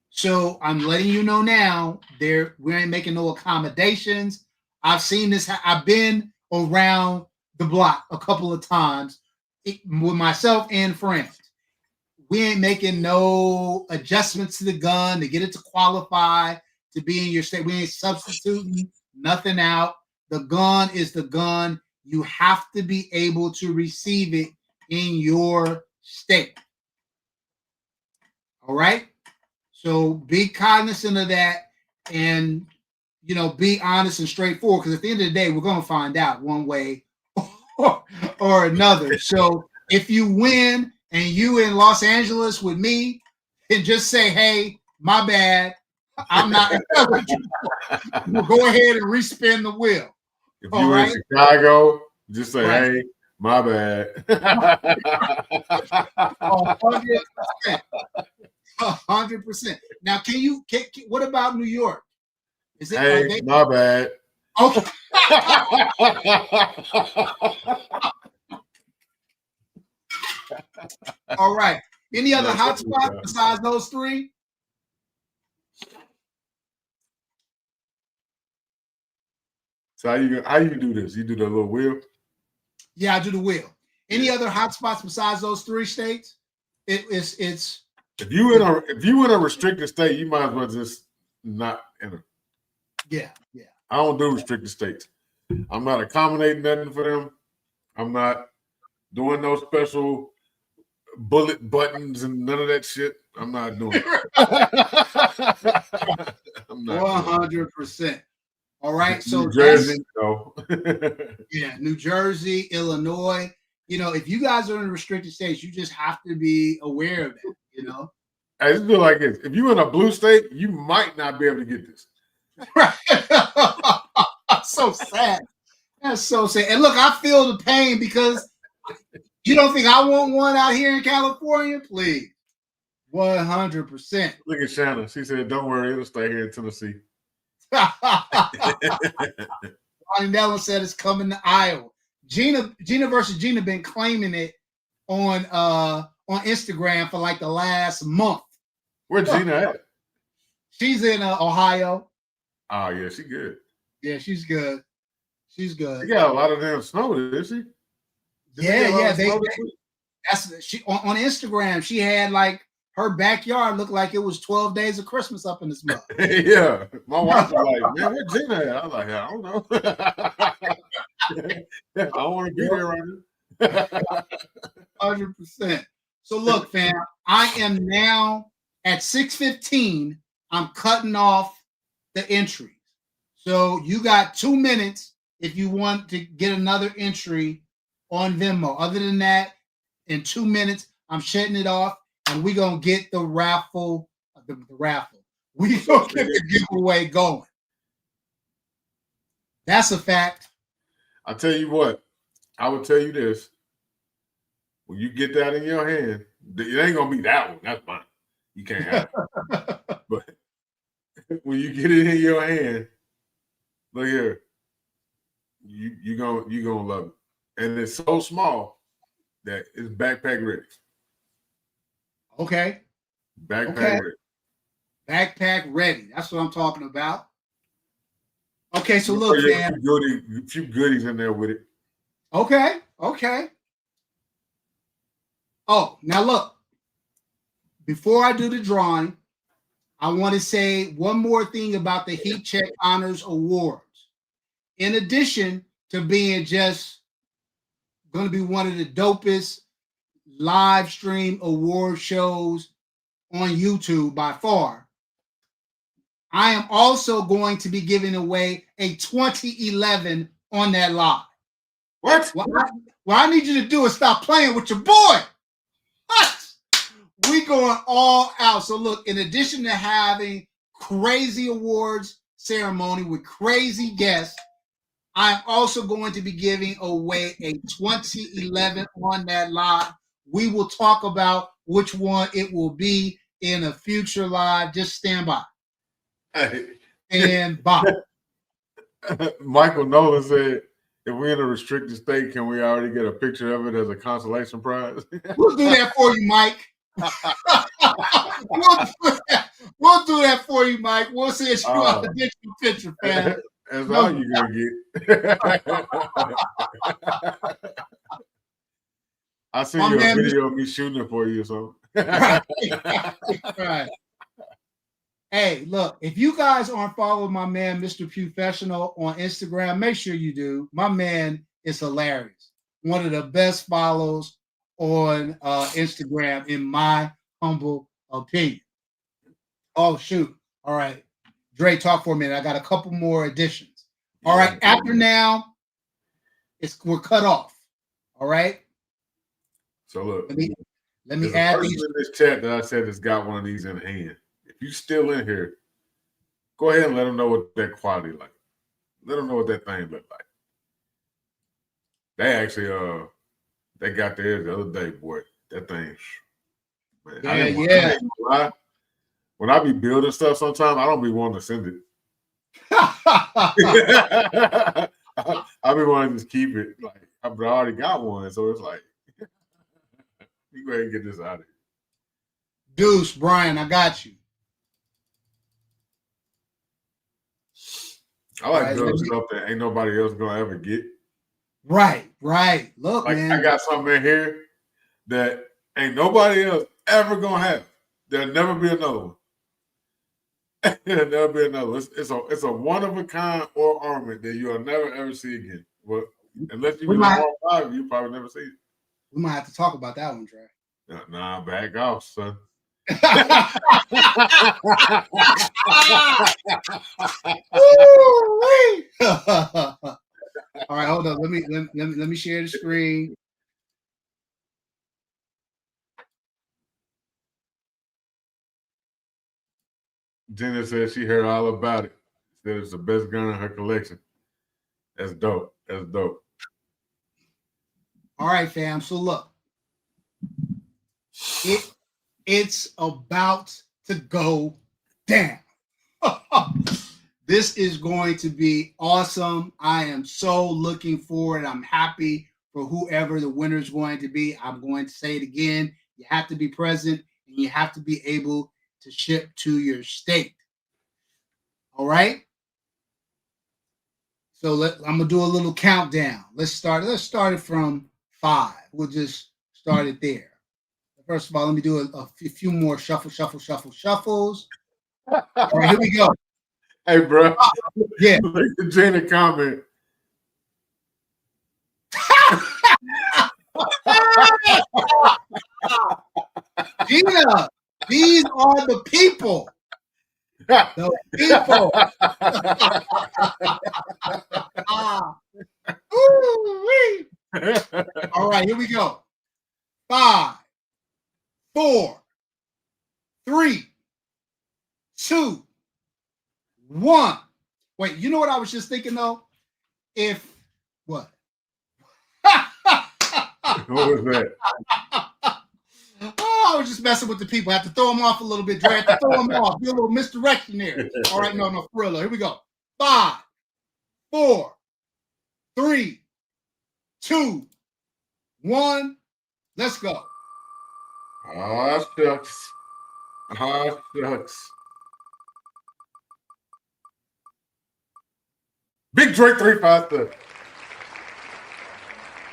So I'm letting you know now, we ain't making no accommodations. I've seen this. I've been around the block a couple of times with myself and friends. We ain't making no adjustments to the gun to get it to qualify to be in your state. We ain't substituting nothing out. The gun is the gun. You have to be able to receive it in your state. All right? So be cognizant of that and, you know, be honest and straightforward, because at the end of the day, we're going to find out one way or another. So if you win and you in Los Angeles with me, and just say, hey, my bad, I'm not eligible. We'll go ahead and respin the wheel. If you're in Chicago, just say, hey, my bad. 100%. Now, what about New York? Is it? Hey, my bad. Okay. All right. Any other hotspots besides those 3? So how you do this? You do the little wheel? Yeah, I do the wheel. Any other hotspots besides those 3 states? It's if you in a restricted state, you might as well just not enter. Yeah. I don't do restricted states. I'm not accommodating nothing for them. I'm not doing no special bullet buttons and none of that shit. I'm not doing it. I'm not 100%. All right. So New Jersey, no. Yeah, New Jersey, Illinois. You know, if you guys are in restricted states, you just have to be aware of that, you know. I just feel like this. If you're in a blue state, you might not be able to get this. Right. So sad. That's so sad. And look, I feel the pain because you don't think I want one out here in California? Please. 100%. Look at Shanna. She said, don't worry, it'll stay here in Tennessee. Ronnie Nelson said it's coming to Iowa. Gina versus Gina been claiming it on Instagram for like the last month. Where's Gina at? She's in Ohio. Oh yeah, she good. Yeah, she's good. She's good. She got a lot of damn snow, did she? Yeah. That's she on Instagram. She had like her backyard looked like it was 12 days of Christmas up in this month. Yeah, my wife was like, "Man, where's Gina at?" I was like, "I don't know. I don't want to be there right now." 100%. So look, fam, I am now at 6:15. I'm cutting off the entries. So you got 2 minutes if you want to get another entry on Venmo. Other than that, in 2 minutes, I'm shutting it off, and we're gonna get the raffle. The raffle. We gonna get the giveaway going. That's a fact. I'll tell you what. I will tell you this. When you get that in your hand, it ain't gonna be that one. That's mine. You can't have it. But when you get it in your hand, look here. You gonna love it. And it's so small that it's backpack ready. Okay. Backpack ready. Backpack ready. That's what I'm talking about. Okay, so look, man. A few goodies in there with it. Okay. Oh, now look. Before I do the drawing, I want to say one more thing about the Heat Check Honors Awards. In addition to being just going to be one of the dopest live stream award shows on YouTube by far, I am also going to be giving away a 2011 on that live. What? What I need you to do is stop playing with your boy. What? We going all out. So look, in addition to having crazy awards ceremony with crazy guests, I'm also going to be giving away a 2011 on that live. We will talk about which one it will be in a future live. Just stand by. Hey. And bye. Michael Nolan said, if we're in a restricted state, can we already get a picture of it as a consolation prize? We'll do that for you, Mike. We'll do that for you, Mike. We'll send you out a digital picture, fam. That's all you're gonna get. I'll send you a video of me shooting it for you or something. Right. Hey, look, if you guys aren't following my man, Mr. Professional, on Instagram, make sure you do. My man is hilarious. One of the best follows on Instagram, in my humble opinion. Oh, shoot. All right. Dre, talk for a minute. I got a couple more additions. All right. After now, we're cut off. All right. So look, let me add these in this chat that I said has got one of these in hand. If you're still in here, go ahead and let them know what that quality like. Let them know what that thing look like. They actually they got theirs the other day, boy. That thing, man. Yeah. When I be building stuff, sometimes I don't be wanting to send it. I be wanting to just keep it. Like I already got one, so it's like, you go ahead and get this out of here. Deuce, Brian, I got you. I like building stuff that ain't nobody else gonna ever get. Right. Look, like, man. I got something in here that ain't nobody else ever gonna have. There'll never be another one. There'll never be another. It's a one of a kind or armament that you'll never ever see again. But unless you be you probably never see it. We might have to talk about that one, Trey. Nah, back off, son. All right, hold on. Let me share the screen. Jenna said she heard all about it. Said it's the best gun in her collection. That's dope. That's dope. All right, fam. So look, it's about to go down. This is going to be awesome. I am so looking forward. I'm happy for whoever the winner is going to be. I'm going to say it again. You have to be present and you have to be able to ship to your state. All right. So I'm gonna do a little countdown. Let's start it from 5. We'll just start it there. First of all, let me do a few more shuffles. All right, here we go. Hey, bro. Yeah. Look at Jenna comment. Gina, these are the people. The people. All right, here we go. 5, 4, 3, 2, 1. Wait, you know what I was just thinking though? If what? What was that? Oh, I was just messing with the people. I have to throw them off a little bit, Dre. I have to throw them off. Do a little misdirection there. All right, no, for real. Here we go. 5, 4, 3, 2, 1. Let's go. Oh, shucks. Oh, shucks. Big Drake 353.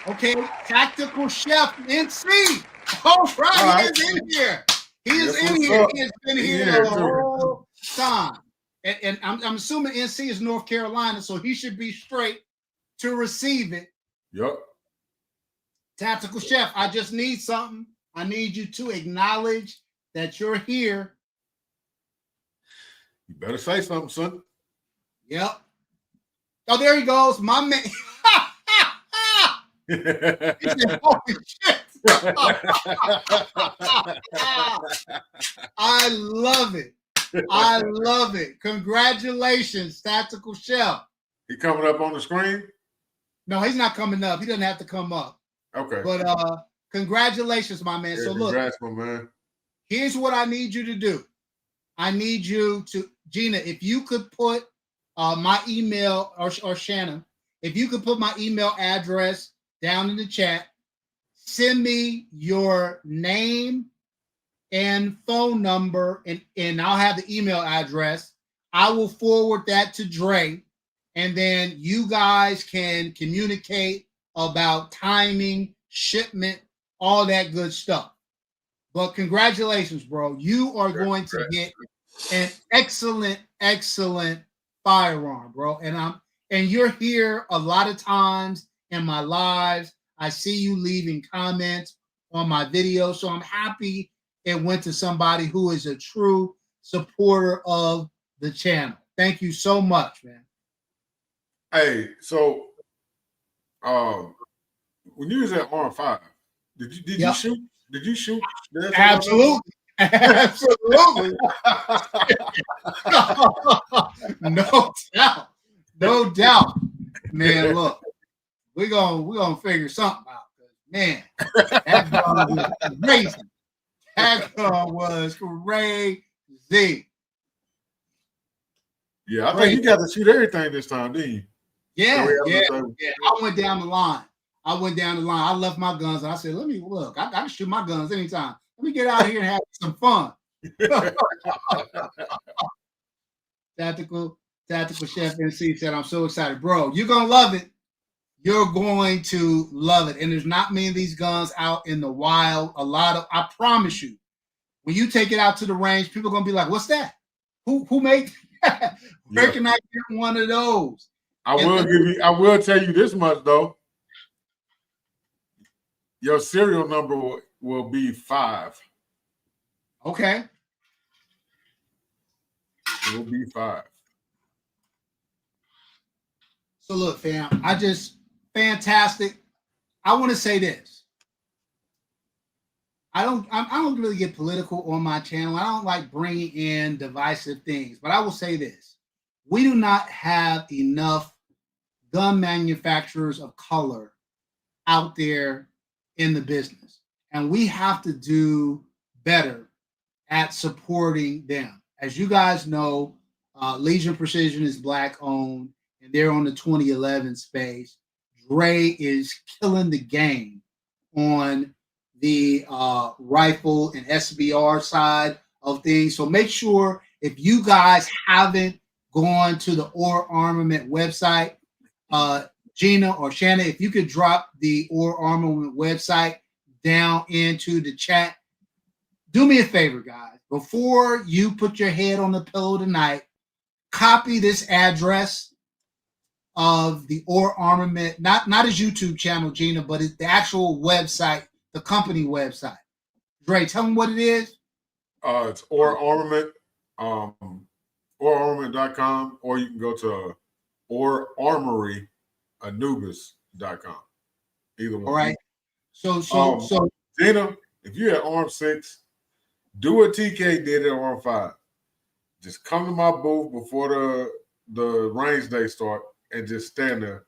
Okay, Tactical Chef NC. All right, he is in here. He is in here. He has been here the whole time. And I'm assuming NC is North Carolina, so he should be straight to receive it. Yep. Tactical Chef, I just need something. I need you to acknowledge that you're here. You better say something, son. Yep. Oh, there he goes. My man. He said, holy shit. I love it. I love it. Congratulations, Tactical Chef. He coming up on the screen? No, he's not coming up. He doesn't have to come up. Okay. But congratulations, my man. Yeah, so look, congrats, my man. Here's what I need you to do. I need you to, Gina, if you could put my email, or Shannon, if you could put my email address down in the chat, send me your name and phone number, and I'll have the email address. I will forward that to Dre, and then you guys can communicate about timing, shipment, all that good stuff. But congratulations, bro. You are going to get an excellent firearm, bro. And you're here a lot of times in my lives. I see you leaving comments on my video. So I'm happy it went to somebody who is a true supporter of the channel. Thank you so much, man. Hey, so when you was at R5, did you shoot? Did you shoot? Absolutely. Absolutely. No doubt. No doubt. Man, look, we're gonna figure something out. Man, that gun was crazy. That gun was crazy. Yeah, I think you got to shoot everything this time, didn't you? Yeah. I went down the line. I left my guns. And I said, let me look. I can shoot my guns anytime. Let me get out here and have some fun. Tactical Chef NC said, I'm so excited. Bro, you're going to love it. You're going to love it. And there's not many of these guns out in the wild. I promise you, when you take it out to the range, people are going to be like, what's that? Who made that? Where can I get one of those? I will tell you this much though. Your serial number will be 5. Okay. It will be 5. So look, fam, fantastic. I want to say this. I don't really get political on my channel. I don't like bringing in divisive things, but I will say this. We do not have enough gun manufacturers of color out there in the business, and we have to do better at supporting them. As you guys know, Legion Precision is Black owned, and they're on the 2011 space. Dre is killing the game on the rifle and SBR side of things. So make sure, if you guys haven't gone to the Or Armament website, Gina or Shannon, if you could drop the Or Armament website down into the chat. Do me a favor, guys. Before you put your head on the pillow tonight, copy this address of the Or Armament, not his YouTube channel, Gina, but it's the actual website, the company website. Dre, tell them what it is. It's Or Armament, orarmament.com, or you can go to orarmoryanubis.com. Either one. All right. So Gina, if you're at Arm 6, do what TK did at Arm 5. Just come to my booth before the range day start and just stand there,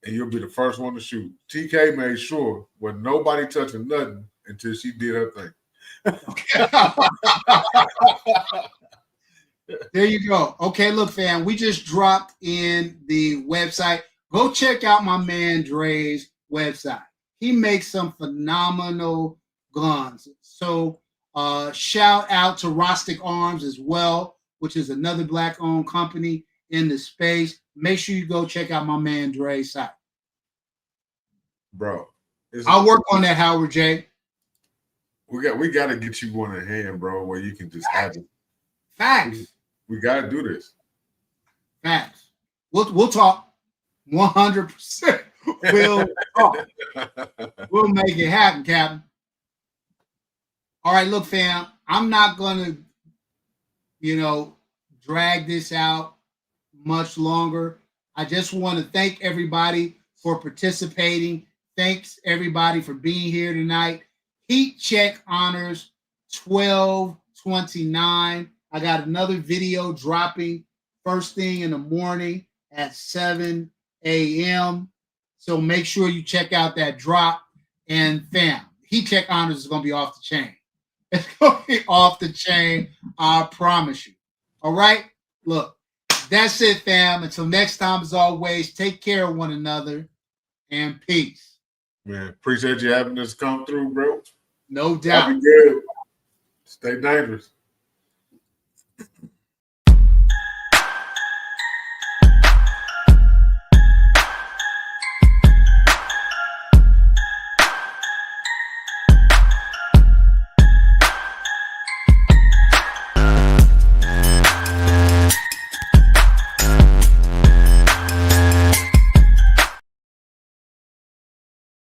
and you'll be the first one to shoot. TK made sure when nobody touching nothing until she did her thing. There you go. Okay, look, fam, we just dropped in the website. Go check out my man Dre's website. He makes some phenomenal guns. So shout out to Rostic Arms as well, which is another Black-owned company in the space. Make sure you go check out my man Dre's site. Bro, I'll work on that, Howard J. We got to get you one in hand, bro, where you can just have it. Facts. We got to do this. Facts. We'll talk 100%. We'll talk. We'll make it happen, Captain. All right, look, fam, I'm not going to, drag this out much longer. I just want to thank everybody for participating. Thanks, everybody, for being here tonight. Heat Check Honors 12/29. I got another video dropping first thing in the morning at 7 a.m. So make sure you check out that drop. And fam, Heat Check Honors is going to be off the chain. It's going to be off the chain. I promise you. All right? Look, that's it, fam. Until next time, as always, take care of one another and peace. Man, appreciate you having us come through, bro. No doubt. Be good. Stay dangerous.